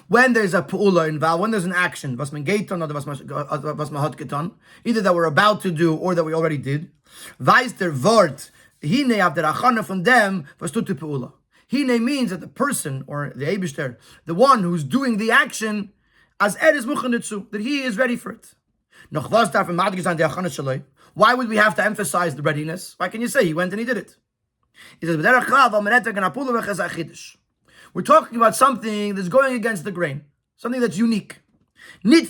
A: When there's a pu'ula involved, when there's an action, either that we're about to do or that we already did, from them Hine means that the person, or the Eibishter, the one who's doing the action, as is that he is ready for it. Why would we have to emphasize the readiness? Why can you say he went and he did it? He says, we're talking about something that's going against the grain, something that's unique. Not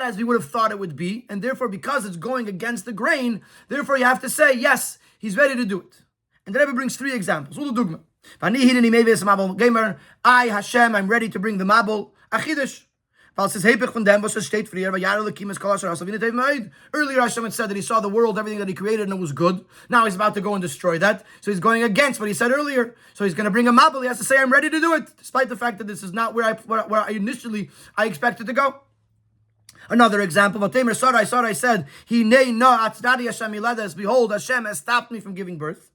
A: as we would have thought it would be, and therefore because it's going against the grain, therefore you have to say, yes, he's ready to do it. And the Rabbi brings 3 examples. I, Hashem, I'm ready to bring the mabul, achidish. Earlier Hashem had said that he saw the world, everything that he created, and it was good. Now he's about to go and destroy that. So he's going against what he said earlier. So he's going to bring a mabul. He has to say, I'm ready to do it, despite the fact that this is not where I initially expected to go. Another example, Sarai said, behold, Hashem has stopped me from giving birth.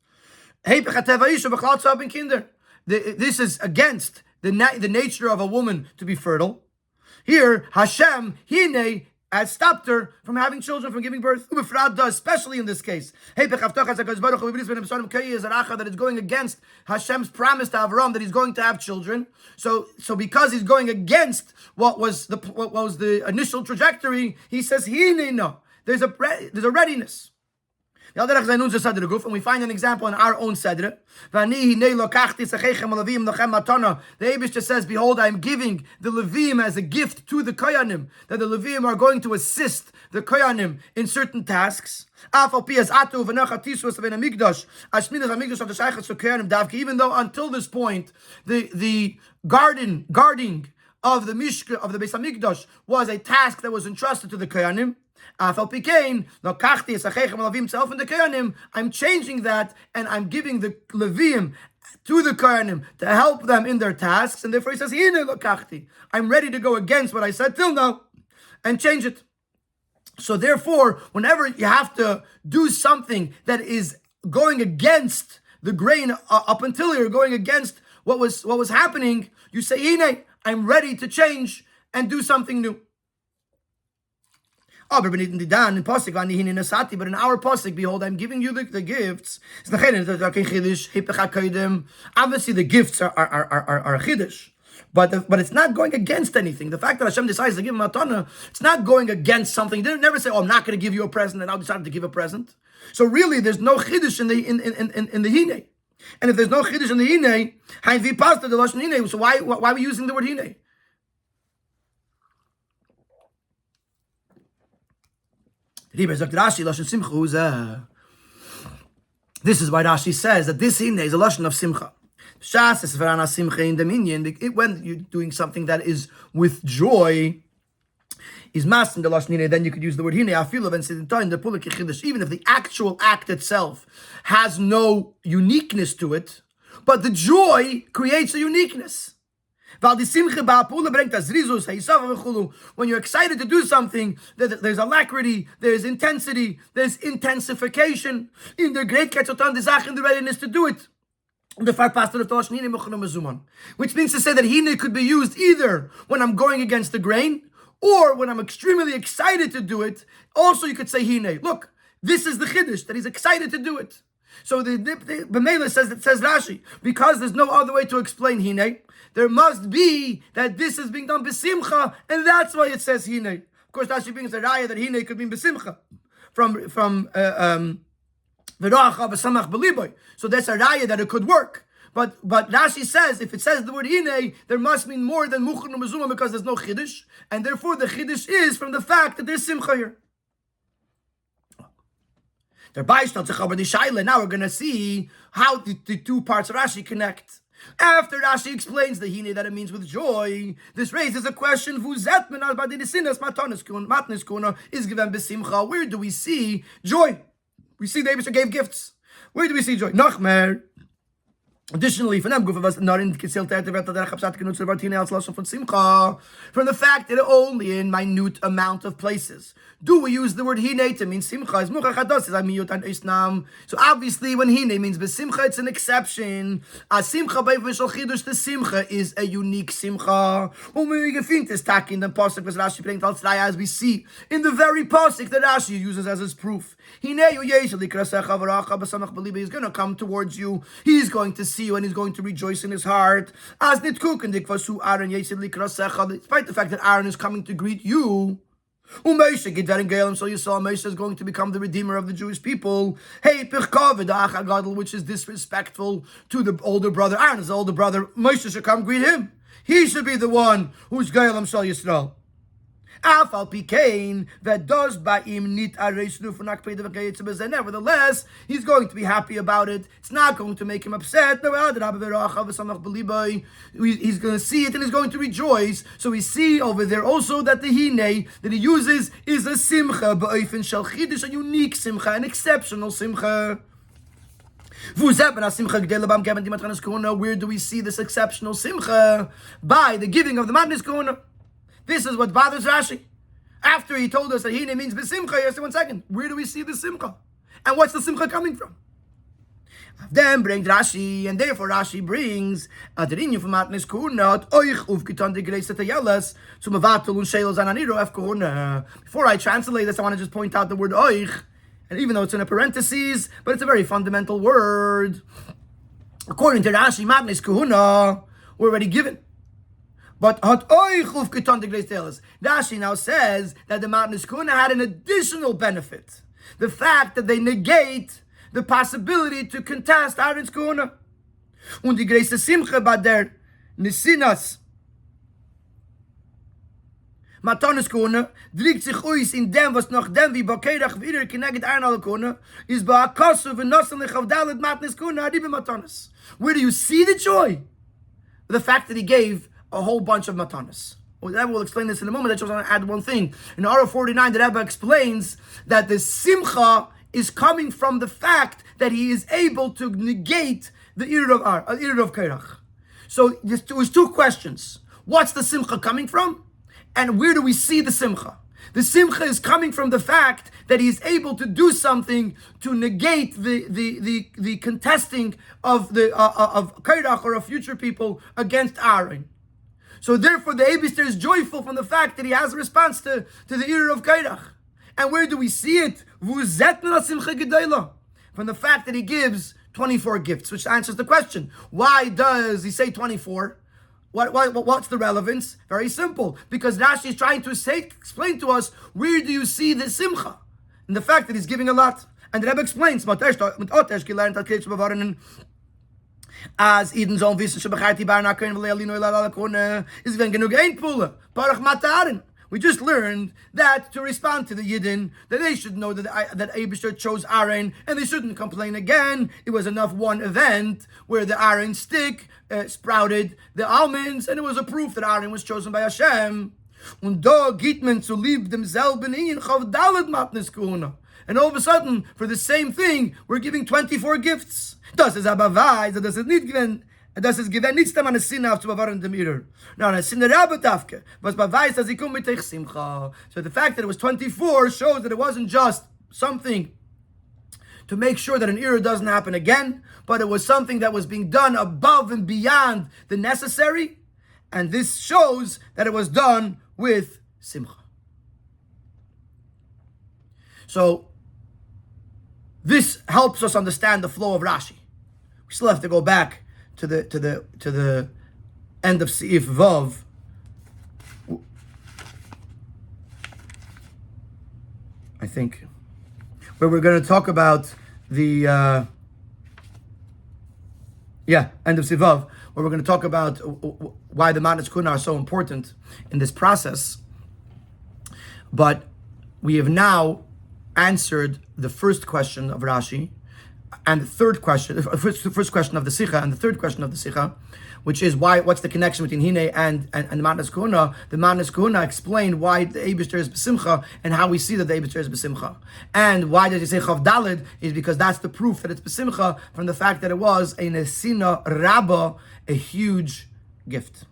A: This is against the nature of a woman to be fertile. Here, Hashem, Hine, has stopped her from having children, from giving birth. Especially in this case. That is going against Hashem's promise to Avram that he's going to have children. So because he's going against what was the initial trajectory, he says, Hine, no. There's a readiness. And we find an example in our own Sedra. The Eibishter says, behold, I am giving the Levim as a gift to the Koyanim, that the Levim are going to assist the Koyanim in certain tasks. Even though until this point, the guarding of the Mishka, of the Beis HaMikdash, was a task that was entrusted to the Koyanim. I'm changing that, and I'm giving the Levim to the Kohanim to help them in their tasks, and therefore he says, I'm ready to go against what I said till now and change it. So therefore, whenever you have to do something that is going against the grain up until you're going against what was happening, you say, I'm ready to change and do something new. But in our pasuk, behold, I'm giving you the gifts. Obviously, the gifts are a chiddush, but it's not going against anything. The fact that Hashem decides to give him matana, it's not going against something. He didn't never say, "Oh, I'm not going to give you a present," and I decided to give a present. So really, there's no chiddush in the hine. And if there's no chiddush in the hine, so why are we using the word hine? This is why Rashi says that this hine is a lashon of simcha. When you're doing something that is with joy, is mas in the lashon hine, then you could use the word hine. Even if the actual act itself has no uniqueness to it, but the joy creates a uniqueness. When you're excited to do something, there's alacrity, there's intensity, there's intensification in the great ketzotan, the readiness to do it. Which means to say that hine could be used either when I'm going against the grain, or when I'm extremely excited to do it. Also, you could say hine. Look, this is the chiddush, that he's excited to do it. So the B'meila says Rashi, because there's no other way to explain hine, there must be that this is being done b'simcha, and that's why it says hine. Of course, Rashi brings a raya that hine could mean b'simcha from v'roach b'samach b'liboy. So that's a raya that it could work. But Rashi says, if it says the word hine, there must mean more than muchur u'mezuma, because there's no chiddush, and therefore the chiddush is from the fact that there's simcha here. Now we're going to see how the 2 parts of Rashi connect. After Rashi explains the hine that it means with joy, this raises a question: is given besimcha? Where do we see joy? We see the Eibishter gave gifts. Where do we see joy? Nachmer. Additionally, from the fact that only in minute amount of places do we use the word hine to mean simcha. So obviously, when hine means besimcha, it's an exception. A simcha by chidush, the simcha is a unique simcha. Is taking the pasuk as Rashi bringt als as we see in the very pasuk that Rashi uses as his proof. He's going to come towards you. He's going to see you and he's going to rejoice in his heart. Despite the fact that Aaron is coming to greet you. So you saw Moshe is going to become the redeemer of the Jewish people. Which is disrespectful to the older brother. Aaron is the older brother. Moshe should come greet him. He should be the one who's Ge'elam Shal Yisrael. Nevertheless, he's going to be happy about it. It's not going to make him upset. He's going to see it and he's going to rejoice. So we see over there also that the hine that he uses is a simcha, a unique simcha, an exceptional simcha. Where do we see this exceptional simcha? By the giving of the matnas kahuna. This is what bothers Rashi. After he told us that hine means besimcha, he said, 1 second, where do we see the simcha? And what's the simcha coming from? Then brings Rashi, and therefore Rashi brings Adrinyu from matnas kahuna oich ufkitan de greisa tayelas to mavatul un shelos ananiro ef kahuna. Before I translate this, I want to just point out the word oich. And even though it's in a parentheses, but it's a very fundamental word. According to Rashi, matnas kahuna were already given. But Rashi now says that the matnas kahuna had an additional benefit. The fact that they negate the possibility to contest Aaron's kahuna. Und die greise simcha bei der nisinas Matanis kahuna drückt sich aus in dem, was noch dem wie Korach wieder keneged Aaron al kahuna is ba'akasu v'nosalich of dalet matnas kahuna adibe matanis. Where do you see the joy? The fact that he gave a whole bunch of matanis. Well, Rabbi will explain this in a moment. I just want to add one thing. In Ara 49, the Rabbi explains that the simcha is coming from the fact that he is able to negate the Irid of Korach. So there's two questions. What's the simcha coming from? And where do we see the simcha? The simcha is coming from the fact that he is able to do something to negate the contesting of Korach or of future people against Aaron. So therefore, the Eibishter is joyful from the fact that he has a response to the Irid of Korach. And where do we see it? From the fact that he gives 24 gifts, which answers the question. Why does he say 24? What's the relevance? Very simple. Because Rashi is trying to explain to us, where do you see the simcha? And the fact that he's giving a lot. And the Rebbe explains, as Eden zon wissen shebachati barna können wir leilino la kone is wenn genug einpule parach mataren. We just learned that to respond to the Yidden, that they should know that Eibishter chose Aaron, and they shouldn't complain again. It was enough one event where the Aaron stick sprouted the almonds, and it was a proof that Aaron was chosen by Hashem. Und da geht man zu lieb demselben in chavdalet matnes kahuna. And all of a sudden, for the same thing, we're giving 24 gifts. Das ist aber weiß, das ist nicht given. Das ist given nichts da man Sinn auf zu bewahren dem Irr. No, das sind der Rabbetafke. Was beweist, dass ich komme mit simcha. So the fact that it was 24 shows that it wasn't just something to make sure that an error doesn't happen again, but it was something that was being done above and beyond the necessary, and this shows that it was done with simcha. So this helps us understand the flow of Rashi. We still have to go back to the end of Seif Vav. I think, where we're going to talk about the end of Seif Vav, where we're going to talk about why the matnas kahuna are so important in this process. But we have now answered the first question of Rashi, And the third question, the first question of the Sikha, and the third question of the Sikha, which is what's the connection between Hine and the Matnas Kahuna? The Matnas Kahuna explained why the Eibishter is B'simcha and how we see that the Eibishter is B'simcha. And why does he say Chav Dalid? Is because that's the proof that it's B'simcha from the fact that it was a Nesina Rabba, a huge gift.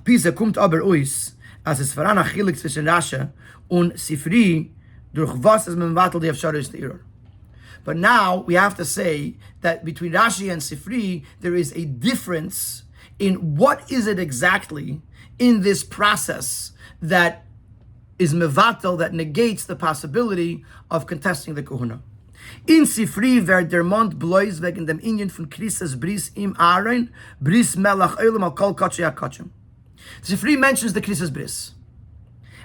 A: Pisa kommt aber us, as es voran achilik zwischen Rasha und Sifri, durch was es mit Vatel die Afshar ist der. But now we have to say that between Rashi and Sifri, there is a difference in what is it exactly in this process that is mevatel, that negates the possibility of contesting the Kohuna. In Sifri wer der Mond blois wegen dem Indien von Christus Bris im Aaron, Bris Melach Olam al Kol Kotche HaKotchem. Sifri mentions the Christus Bris.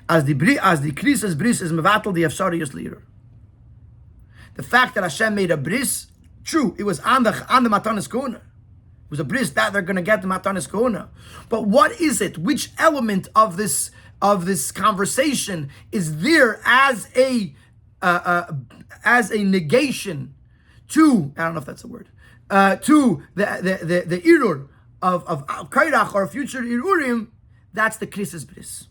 A: As the Christus Bris is mevatel the Afsharius leader. The fact that Hashem made a bris, true, it was on the Matanis Kohuna. It was a bris that they're going to get the Matanis Kohuna. But what is it? Which element of this conversation is there as a negation to, I don't know if that's a word, to the irur of Korach or future irurim? That's the Krisis bris.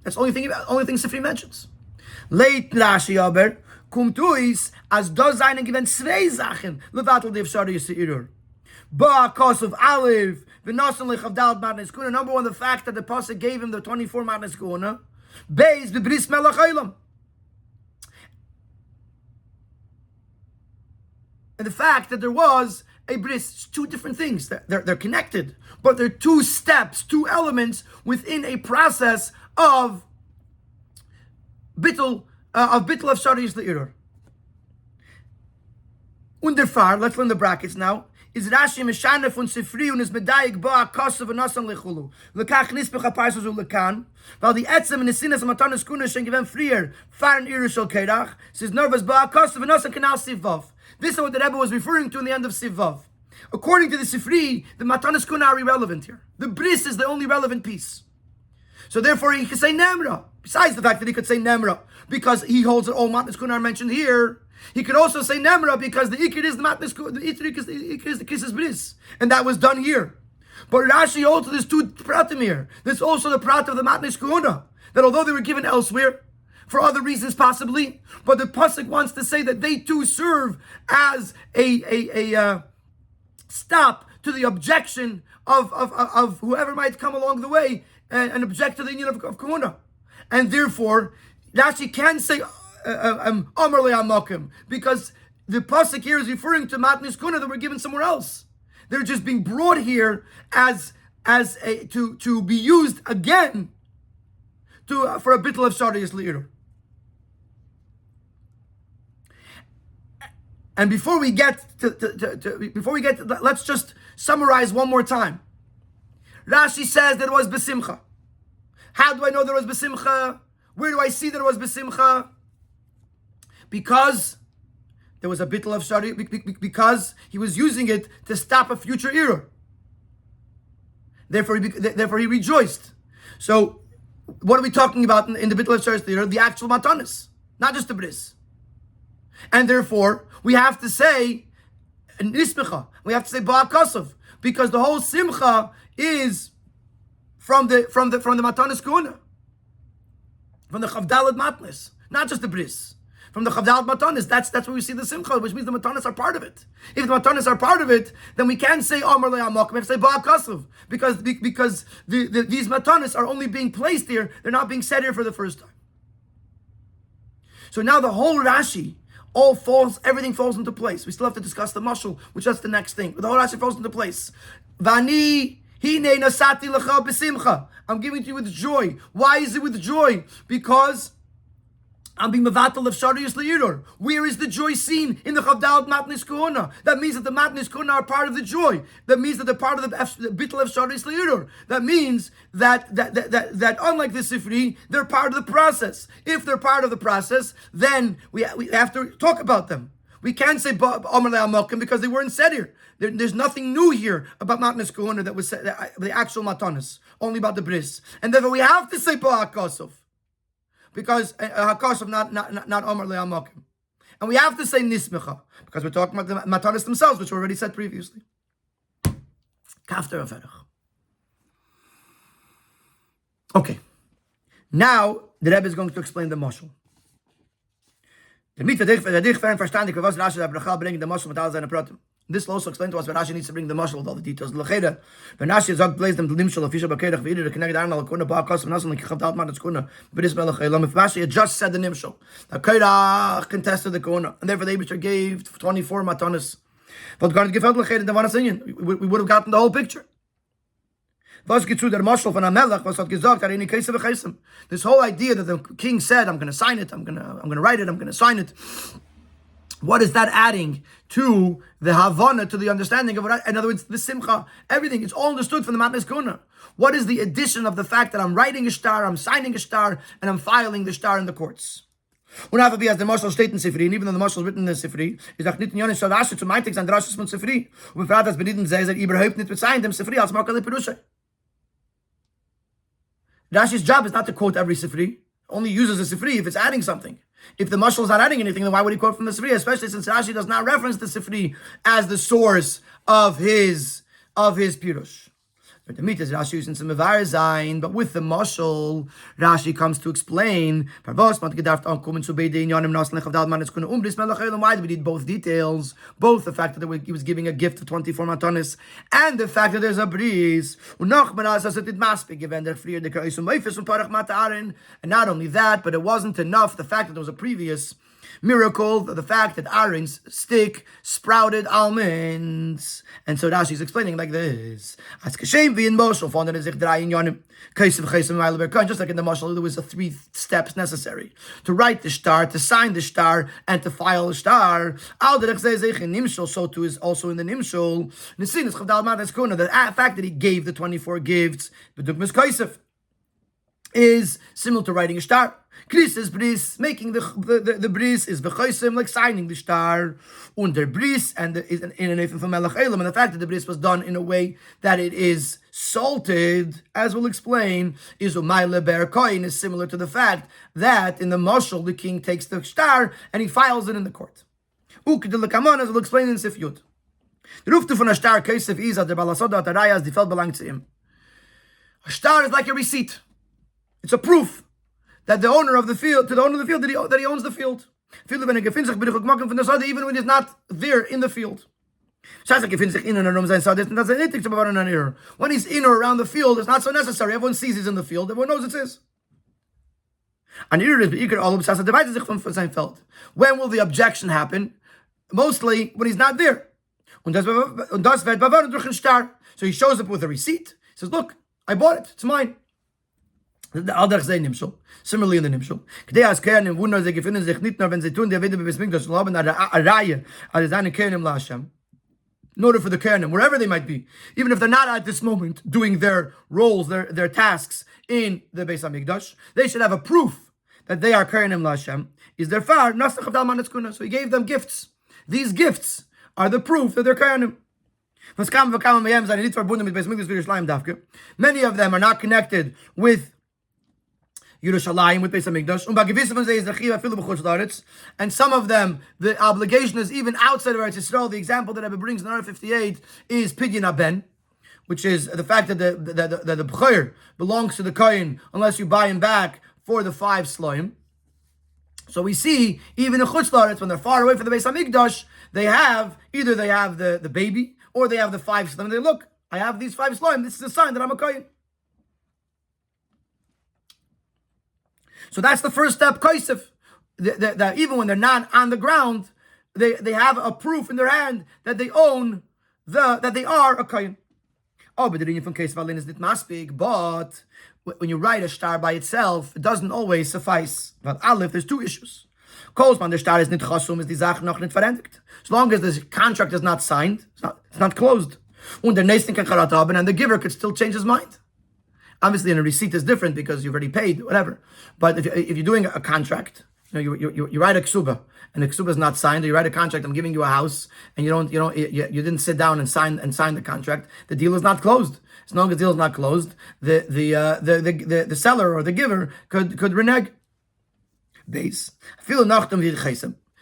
A: That's the only thing Sifri mentions. Late Rashi aber kommt us, as does seinen given zwei Sachen, levatel die Afsharius irur. Ba cause of Aleph, v'nasan lech of Dalad Matnas Kahuna. Number one, the fact that the pasuk gave him the 24 Matnas Kahuna. Beis the bris melach olam. And the fact that there was a bris, two different things. They're connected, but they're two steps, two elements within a process of bittul Afsharius le'irur. Underfar, let's learn the brackets now. Is Rashi Meshana von Sifri und is Medayik Ba Kosav und Nasan Lechulu. Lekach Nispech HaPaisos Lekan. Weil die Etzem in the Sinas Matanis Kahuna schon given frier Fahren Irur Shel Korach. Says Nervous Ba Kosav and Nasan Kanal Sivav. This is what the Rebbe was referring to in the end of Sivav. According to the Sifri, the Matanis Kahuna are irrelevant here. The bris is the only relevant piece. So therefore he could say Nemra. Besides the fact that he could say Nemra, because he holds that all Matnas Kahuna are mentioned here, he could also say Nemra because the Ikir is the Matnas Kahuna, the Ikir is the Krisis Bris, and that was done here. But Rashi also, there's two pratim here. There's also the prat of the Matnas Kahuna, that although they were given elsewhere, for other reasons possibly, but the pasuk wants to say that they too serve as a stop to the objection of whoever might come along the way and object to the union of Kahuna. And therefore, Rashi can say Amar le'amakim, because the pasuk here is referring to Matnas Kahuna that were given somewhere else. They're just being brought here as to be used again for a bittul Afsharius le'irur. And before we get let's just summarize one more time. Rashi says that it was besimcha. How do I know there was besimcha? Where do I see that it was besimcha? Because there was a bittul of shari, because he was using it to stop a future error. Therefore he rejoiced. So, what are we talking about in the bittul of shari error? The actual matanis, not just the bris. And therefore, we have to say nismecha. We have to say ba'akosov, because the whole simcha is from the matanis kahuna, from the chavdalad matnis, not just the bris. From the chavdalad matanis, that's where we see the simcha, which means the matanis are part of it. If the matanis are part of it, then we can't say Amar le'amakim, we have to say ba'akosov, because these matanis are only being placed here; they're not being said here for the first time. So now the whole Rashi everything falls into place. We still have to discuss the mashal, which is the next thing. But the whole Rashi falls into place. Vani hine nasati lecha b'simcha. I'm giving it to you with joy. Why is it with joy? Because I'm being mevatel of Afsharius le'irur. Where is the joy seen? In the Chavdalad Matnis Kahuna. That means that the Matnis Kahuna are part of the joy. That means that they're part of the bittul of Afsharius le'irur. That means that unlike the Sifri, they're part of the process. If they're part of the process, then we have to talk about them. We can't say Amar le'amakim because they weren't said here. There's nothing new here about Matnis Kahuna that was said, the actual Matanis, only about the bris. And therefore we have to say Ba'akosov. Because Hakosov, not Amar le'amakim. And we have to say nismecha, because we're talking about the matanis themselves, which were already said previously. Kafter aferach. Okay. Now, the Rebbe is going to explain the mashal. This will also explain to us why Rashi needs to bring the mashal with all the details. If Rashi had just said the nimshal, the Korach contested the Kuna, and therefore the Eibusher gave 24 matanis. We would have gotten the whole picture. This whole idea that the king said, I'm going to sign it, I'm going to write it, I'm going to sign it. What is that adding to the Havana, to the understanding of what? In other words, the Simcha, everything, it's all understood from the Matnes Kuna. What is the addition of the fact that I'm writing a star, I'm signing a star, and I'm filing the star in the courts? Unhafabi as the Moshe steht in Sifri, and even though the Moshe is written in Sifri, is auch nicht in Jonis Shadashe zu meintigs an Drashes von Sifri. Und befragt das Beniten sei, dass überhaupt nicht bezahlen dem Sifri als Makale Perusha. Rashi's job is not to quote every Sifri. Only uses a Sifri if it's adding something. If the Mashal is not adding anything, then why would he quote from the Sifri? Especially since Rashi does not reference the Sifri as the source of his Pirush. But with the Mashal, Rashi comes to explain why do we need both details? Both the fact that he was giving a gift of 24 matanis and the fact that there's a breeze. And not only that, but it wasn't enough, the fact that there was a previous miracle, the fact that Aaron's stick sprouted almonds. And so Rashi is explaining like this. Just like in the Moshe, there was 3 steps necessary. To write the star, to sign the star, and to file the star. So too is also in the Nimshol. The fact that he gave the 24 gifts, is similar to writing a star. Kris is bris, making the bris is v'chosim, like signing the star. Under bris, and is in an eifim from Melech Elam, and the fact that the bris was done in a way that it is salted, as we'll explain, is umayle ber koin, is similar to the fact that in the mashal the king takes the star and he files it in the court. Ukidil kaman, as we'll explain in Sif Yud. The ruftu von a star kesef is at the balasoda at the rayas the feld belongs to him. A star is like a receipt. It's a proof that the owner of the field, to the owner of the field, that he owns the field. Even when he's not there in the field. When he's in or around the field, it's not so necessary. Everyone sees he's in the field. Everyone knows it's his. When will the objection happen? Mostly when he's not there. So he shows up with a receipt. He says, look, I bought it. It's mine. Similarly in the Nimshul. In order for the Kohanim, wherever they might be, even if they're not at this moment doing their roles, their tasks in the Beis HaMikdash, they should have a proof that they are Kohanim LaHashem. Is their far Nasach Avdal Manetzkuna. So he gave them gifts. These gifts are the proof that they're Kohanim. Many of them are not connected with Yerushalayim, with Beis HaMikdash. And some of them, the obligation is even outside of Eretz Yisrael. The example that Rabbi brings in Arah 58 is Pidyon Haben, which is the fact that the B'chor belongs to the Kohen unless you buy him back for the 5 Sloim. So we see, even in Chutz La'aretz, when they're far away from the Beis HaMikdash, they have the baby, or they have the 5 Sloim. They look, I have these 5 Sloim. This is a sign that I'm a Kohen. So that's the first step, Kaisef. That even when they're not on the ground, they have a proof in their hand that they own that they are a Kohen. Oh, but the Rinyan from Kaisef Alin is not maspig. But when you write a star by itself, it doesn't always suffice. But Aleph, there's 2 issues. Kolsman, the star is nicht chasum, is die Sache noch nicht verendigt. As long as the contract is not signed, it's not closed. Und der Nächsten kann Charat haben, and the giver could still change his mind. Obviously, in a receipt is different because you've already paid, whatever. But if you're doing a contract, you write a ksuba, and the ksuba is not signed, or you write a contract, I'm giving you a house, and you didn't sit down and sign the contract, the deal is not closed. As long as the deal is not closed, the seller or the giver could renege. Base.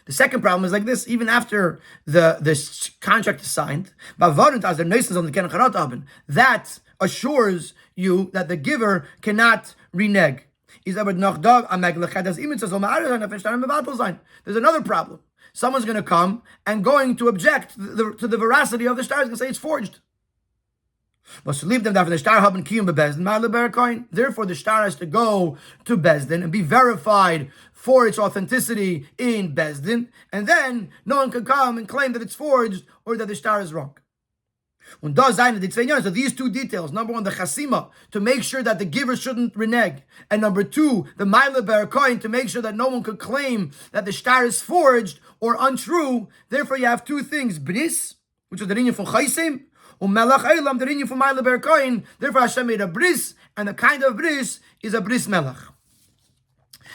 A: The second problem is like this: even after the contract is signed, that assures you that the giver cannot renege. There's another problem. Someone's going to come and going to object to the veracity of the star. He's going to say it's forged. Therefore, the star has to go to Bezdin and be verified for its authenticity in Bezdin, and then no one can come and claim that it's forged or that the star is wrong. So these two details, number one, the chasima, to make sure that the giver shouldn't renege, and number two, the ma'ale berakoin, to make sure that no one could claim that the star is forged or untrue. Therefore, you have two things: bris, which is the rinyan from chaysim, melach eilam, the rinyan from ma'ale berakoin. Therefore, Hashem made a bris, and the kind of bris is a bris melach.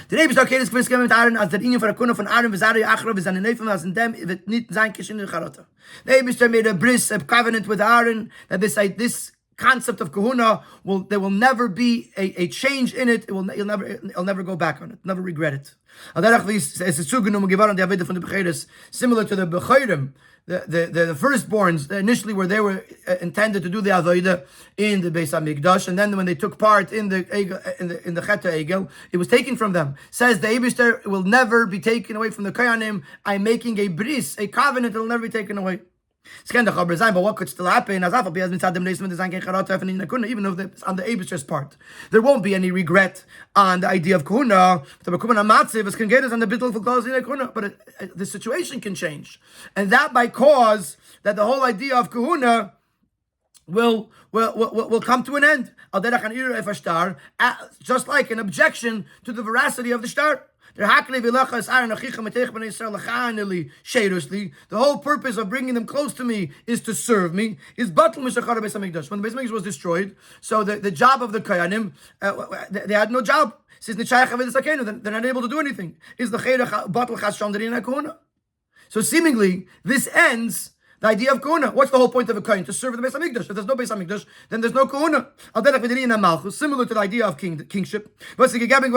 A: The Rabbi sagt, jedes gewiss mit Aaron, als der Ingen von der Kunde von Aaron, wir sagen, Achra, wir sind Neufel, als in dem, wird nicht sein, Kishin in Charata. The Rabbi made a bris, a covenant with Aaron, that this concept of kahuna, there will never be a change in it. He'll never go back on it, never regret it. Similar to the Bechirim, the firstborns initially, where they were intended to do the avodah in the Beis Hamikdash, and then when they took part in the Chet Egel, it was taken from them. Says the Eibishter will never be taken away from the Kohanim. I'm making a bris, a covenant that will never be taken away. But what could still happen? Even though it's on the Eibishter's part, there won't be any regret on the idea of kahuna. But the situation can change, and that might cause that the whole idea of kahuna will come to an end. Just like an objection to the veracity of the star. The whole purpose of bringing them close to me is to serve me. Is batul mishachar Beis Hamikdash. When the Beis Hamikdash was destroyed, so the job of the Kohanim, they had no job. They're not able to do anything. Is the batul chasham derina kahuna? So seemingly this ends the idea of kahuna. What's the whole point of a kohen? To serve the Beis Hamikdash. If there's no Beis Hamikdash, then there's no kahuna. Similar to the idea of kingship. It was given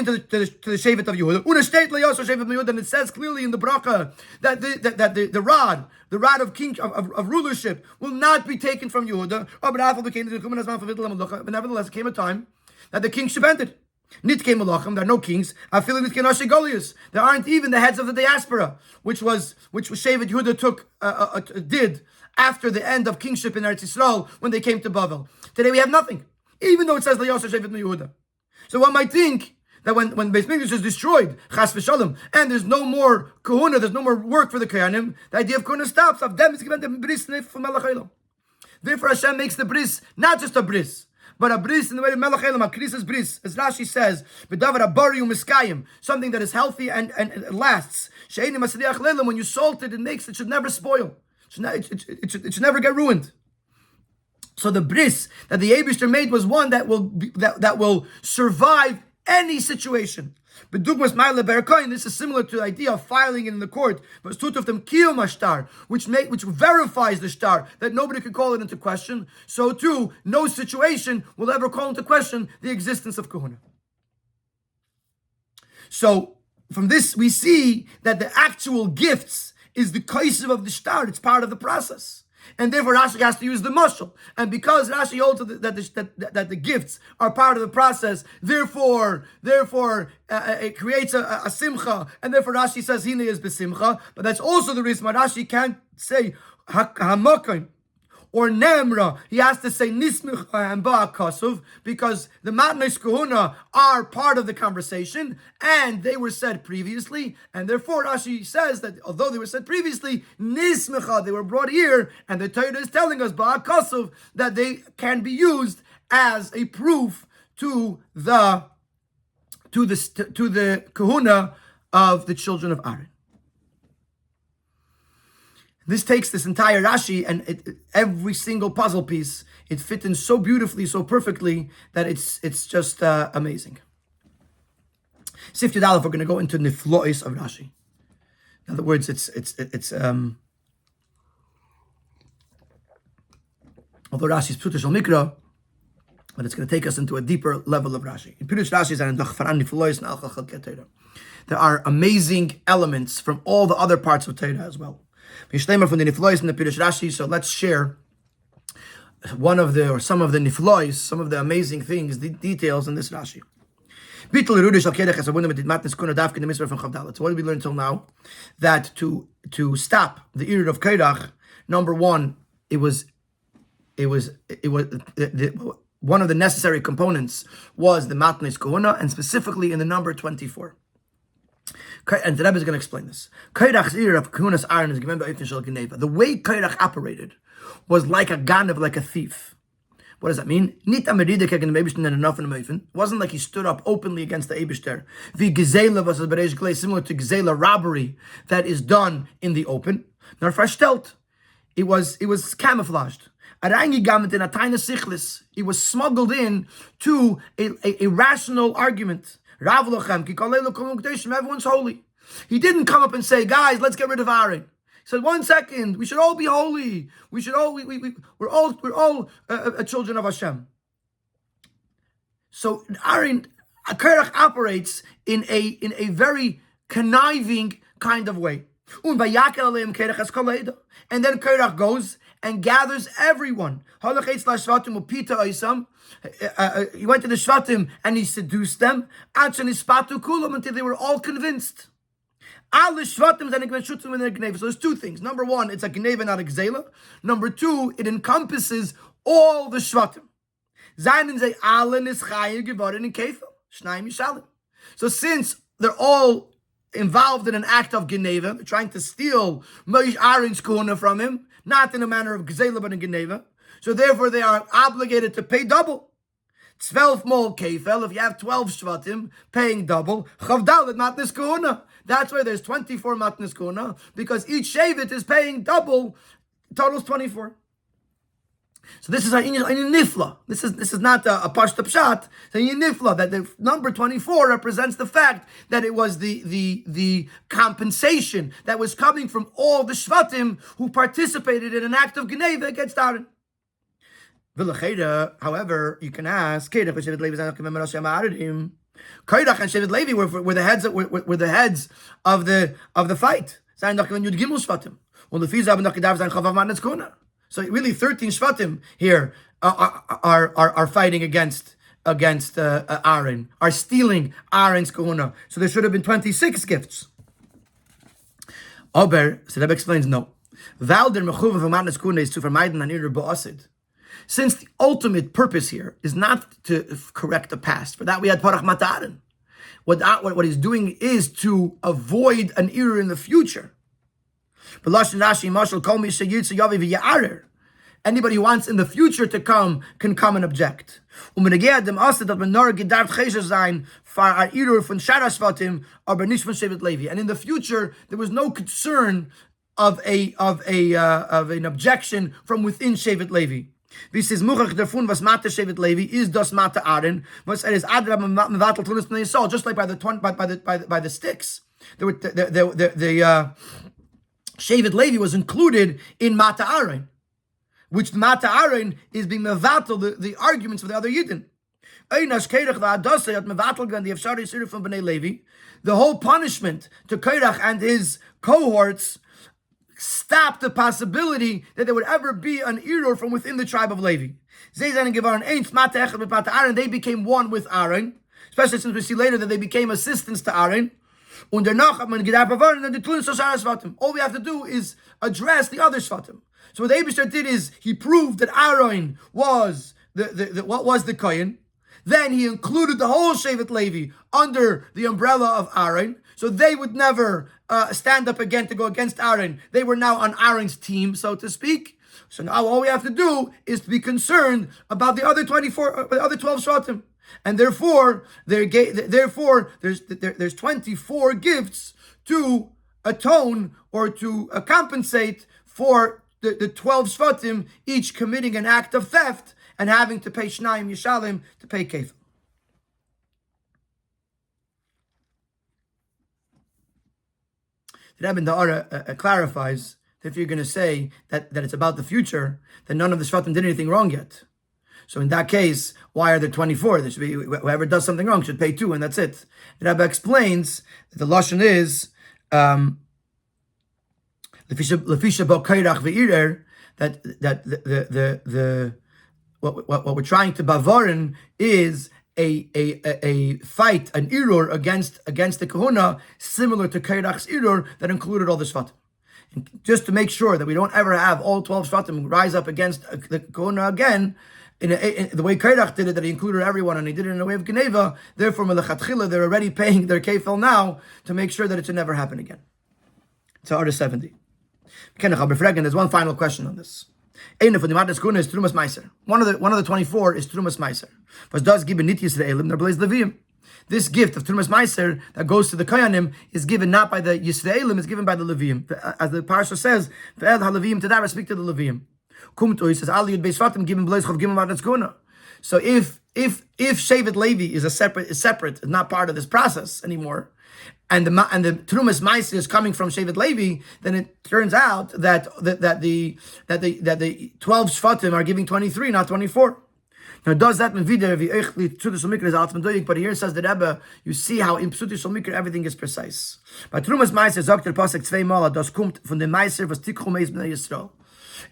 A: to the Shevet of Yehuda. And it says clearly in the bracha that the rod of of rulership will not be taken from Yehuda. But nevertheless, it came a time that the kingship ended. Nitke Malachim, there are no kings. I feel Nitke Nashi Goliath. There aren't even the heads of the diaspora, which Shevet Yehuda did after the end of kingship in Eretz Yisrael when they came to Bavel. Today we have nothing, even though it says Layosha Shevet Yehuda. So one might think that when Beis Mikdash is destroyed, Chas v'Shalom, and there's no more kahuna, there's no more work for the Kohanim, the idea of kahuna stops. Therefore Hashem makes the bris not just a bris, but a bris in the way of Melech Elam, a krisis bris, as Rashi says, "B'davar abariu miskayim," something that is healthy and lasts. She'eni masriach lelam, when you salt it, it should never spoil. It should never get ruined. So the bris that the Eibishter made was one that will survive any situation. But dugmas ma'ale berakoin, this is similar to the idea of filing it in the court, but of them kiyum shtar, which verifies the shtar, that nobody can call it into question. So too, no situation will ever call into question the existence of kahuna. So from this we see that the actual gifts is the kaisiv of the shtar. It's part of the process. And therefore Rashi has to use the mashal. And because Rashi holds that the gifts are part of the process, therefore it creates a simcha, and therefore Rashi says hine is besimcha. But that's also the reason why Rashi can't say hamakim or nemra. He has to say nismicha and ba'akasuv, because the matnes kahuna are part of the conversation and they were said previously, and therefore Rashi says that although they were said previously, nismicha, they were brought here, and the Torah is telling us ba'akasuv that they can be used as a proof to the kahuna of the children of Aaron. This takes this entire Rashi and every single puzzle piece, it fit in so beautifully, so perfectly, that it's just amazing. Sif Yud Aleph, we're going to go into niflois of Rashi. In other words, although Rashi's Pshuta Shel Mikra, But it's going to take us into a deeper level of Rashi. In Pirush Rashi, there are amazing elements from all the other parts of Torah as well. From the Niflois and the Pirush Rashi, so let's share some of the Niflois, some of the amazing things, the details in this Rashi. So what did we learn till now? That to stop the Irid of Korach, number one, it was one of the necessary components was the Matnes Kohuna, and specifically in the number 24. And the Rebbe is going to explain this. The way Korach operated was like a ganav, like a thief. What does that mean? It wasn't like he stood up openly against the Eibishter. Similar to Gzela robbery that is done in the open. Nor verstellt. It was camouflaged. It was smuggled in to a rational argument. Everyone's holy. He didn't come up and say, guys, let's get rid of Aaron. He said, 1 second, we should all be holy. We're all children of Hashem. So Korach operates in a very conniving kind of way. And then Korach goes and gathers everyone. He went to the Shvatim and he seduced them until they were all convinced. So there's two things. Number one, it's a Gneva, not a Gzela. Number two, it encompasses all the Shvatim. So since they're all involved in an act of Geneva, they're trying to steal Moshe Aaron's Kohuna from him, not in a manner of Gzela, but in Geneva. So therefore they are obligated to pay double. 12 mol kefel, if you have 12 shvatim, paying double. Chavdalet matnes kohuna. That's why there's 24 matnes kohuna, because each shavit is paying double, totals 24. So this is a nifla. This is not a pashta pshat. It's a nifla, that the number 24 represents the fact that it was the compensation that was coming from all the shvatim who participated in an act of Geneva against Aaron. However, you can ask, Korach and Shevet Levi were the heads of the fight. So really, 13 shvatim here are fighting against Aaron, are stealing Aaron's kohuna. So there should have been 26 gifts. Aber, so Rebbe explains, no. Valder mechuv of matnes kohuna is to vermeiden an irer ba'asid. Since the ultimate purpose here is not to correct the past, for that we had Parach Mataran. What he's doing is to avoid an error in the future. Anybody who wants in the future to come can come and object. And in the future, there was no concern of an objection from within Shevet Levi. This is Muchach davon was Mata Shevet Levi is das Mata Aaron. Was is Adrab mevatel tunis bnei Yisrael, just like by the sticks. The Shevet Levi was included in Mata Aaron, which Mata Aaron is being mevatel the arguments of the other Yidden. The whole punishment to Korach and his cohorts stopped the possibility that there would ever be an error from within the tribe of Levi. They became one with Aaron, especially since we see later that they became assistants to Aaron. All we have to do is address the other Shvatim. So what the Eibishter did is he proved that Aaron was the Kohen. Then he included the whole Shevet Levi under the umbrella of Aaron. So they would never stand up again to go against Aaron. They were now on Aaron's team, so to speak. So now all we have to do is to be concerned about the other 12 Shvatim. And therefore there's 24 gifts to atone or to compensate for the 12 Shvatim, each committing an act of theft and having to pay Shnayim Yishalim to pay Kefil. The Rebbe in the Ara clarifies that if you're going to say that it's about the future, then none of the Shvatim did anything wrong yet. So in that case, why are there 24? There should be, whoever does something wrong should pay 2, and that's it. The Rabbi explains that the lashon is lefisha bo Korach ve'irer, that the what we're trying to bavarin is a fight, an irur against the kahuna, similar to Korach's irur that included all the shvatim. And just to make sure that we don't ever have all 12 shvatim rise up against the kahuna again, in the way Korach did it, that he included everyone, and he did it in a way of Geneva. Therefore, melechatchila, they're already paying their kefil now to make sure that it should never happen again. It's order 70. There's one final question on this. One of the 24 is Trumas Meiser. Was does give nit Yisraelim, there blaze Leviim. This gift of Trumas Meiser that goes to the Koyanim is given not by the Yisraelim, it's given by the Leviim. As the parasha says, Ve'ed ha-Leviim, to that respect to the Leviim. Kumto, he says, Ali Yud Beis Vatim, given blaze Chav Gimel Madatz Kuna. So if Shevet Levi is separate, is not part of this process anymore, and the Trumas Meiser is coming from Shevet Levi, then it turns out that the 12 Shvatim are giving 23, not 24. Now, does that mean but here it says the Rebbe, you see how in Psuti Shal Mikra everything is precise. But Trumas Meiser sagt der Pasuk zweimal, das kommt von dem Meiser was Tikchum Eis Bnei Yisrael.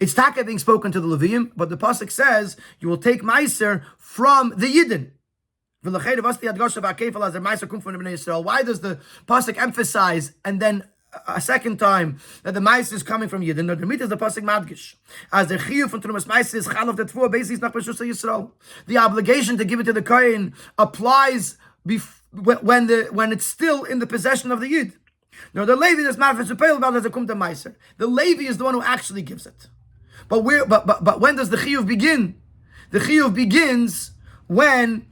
A: It's Taka being spoken to the Leviim, but the Pasuk says you will take Meiser from the Yidden. Why does the pasuk emphasize and then a second time that the Meiser is coming from Yidden? The Gemara is the pasuk madgish, as the chiyuv from Trumas Meiser is chalav the tvua basis nach b'shus Yisrael. The obligation to give it to the kohen applies when it's still in the possession of the Yid. Now the Levi is not for supel about as a kum to Meiser. The Levi is the one who actually gives it. But when does the chiyuv begin? The chiyuv begins when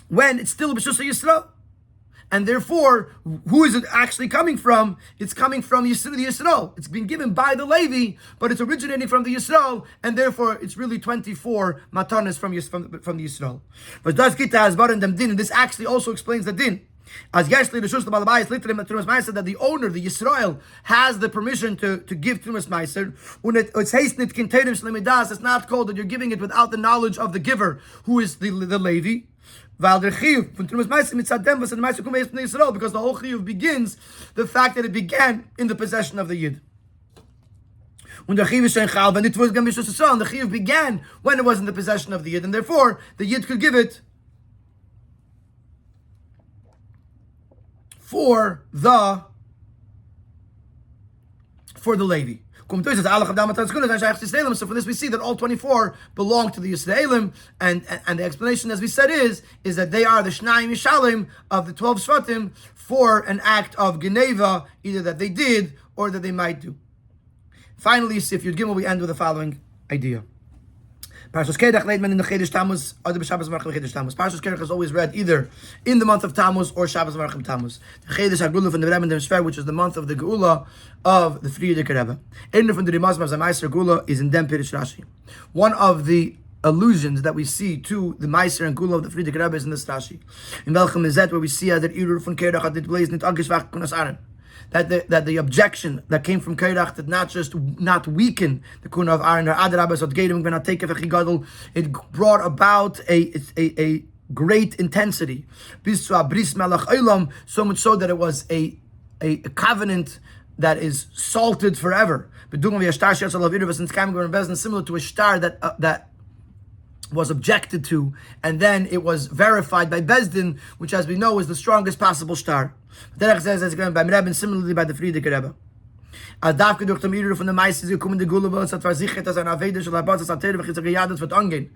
A: it's still B'Shus Yisrael. And therefore, who is it actually coming from? It's coming from the Yisrael. It's been given by the Levi, but it's originating from the Yisrael, and therefore it's really 24 matanas from the Yisrael. But does Gita has brought in them din, and this actually also explains the din. As Yeshli Rishus the Balabayis literally Trumas Meiser, that the owner, the Yisrael, has the permission to give Trumas Meiser. It's hastened kinterim shlemidas. It's not called that you're giving it without the knowledge of the giver, who is the Levi. Because the whole chiyuv begins the fact that it began in the possession of the Yid. And the chiyuv began when it was in the possession of the Yid, and therefore the Yid could give it for the Levi. So for this we see that all 24 belong to the Yisraelim, and the explanation, as we said, is that they are the Shnayim Yishalim of the 12 Shvatim for an act of Geneva, either that they did or that they might do. Finally, if Yud Gimel, we end with the following idea. Parshas Korach Leitman in the Chedesh Tammuz, or the Shabbos Marchim Chedesh Tammuz. Parshas Korach is always read either in the month of Tammuz or Shabbos Marchim Tammuz. The Chedesh HaGeula from the Rebbe and the Shver, which is the month of the Geula of the Friedrich Rebbe. Einer from the Rimaz Marzah Meiser Geula is in Dem Pirish Rashi. One of the allusions that we see to the Meiser and Geula of the Friedrich Rebbe is in this Rashi. In Welchem Mizet, where we see that Irur von Korach had it blazed nit agishvach kunas aren. That the objection that came from Korach did not just not weaken the kuna of Aaron, it brought about a great intensity. So much so that it was a covenant that is salted forever. Similar to a star that was objected to, and then it was verified by Bezdin, which, as we know, is the strongest possible star. Derech says that's given by Rebbe, similarly by the Friedrich Rebbe. As Davke durch dem Irur von der Meister, sie kommen die Gulebe, es hat versichert, dass ein Avede shel Abbas, es hat Teref, es hat gejadet, wird angehen.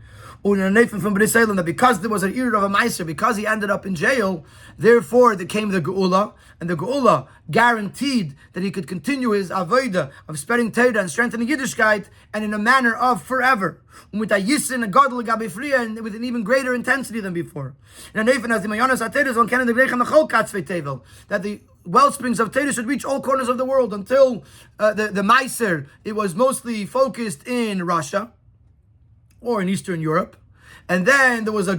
A: Und in der Nefen von Briselen, that because there was an Irur of a Meister, because he ended up in jail, therefore there came the Geula, and the Geula guaranteed that he could continue his Avede of spreading Torah and strengthening Yiddishkeit, and in a manner of forever. And with a Yisin, a Godel, Gabi Fria, and with an even greater intensity than before. And in Nefen, as the Mayonas HaTeres, on Kennen the Grech and the Chol Katzvei Tevel, that the wellsprings of Torah should reach all corners of the world until the Meiser, it was mostly focused in Russia or in Eastern Europe, and then there was a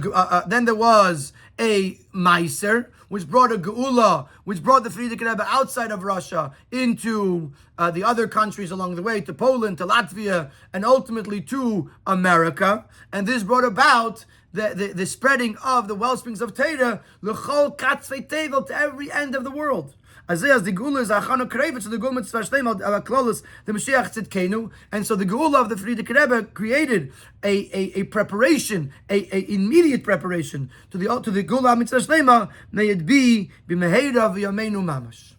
A: Meiser which brought a geula, which brought the Frierdiker Rebbe outside of Russia into the other countries along the way, to Poland, to Latvia, and ultimately to America. And this brought about the spreading of the wellsprings of Torah, l'chol katzvei tevel, to every end of the world. As the geula is achana krevet, so the geula mitzvah shleim al klolos the Mashiach tzidkenu, and so the geula of the Frierdiker Rebbe created a preparation, a immediate preparation to the geula mitzvah shleima. May it be b'meheira v'yameinu mamash.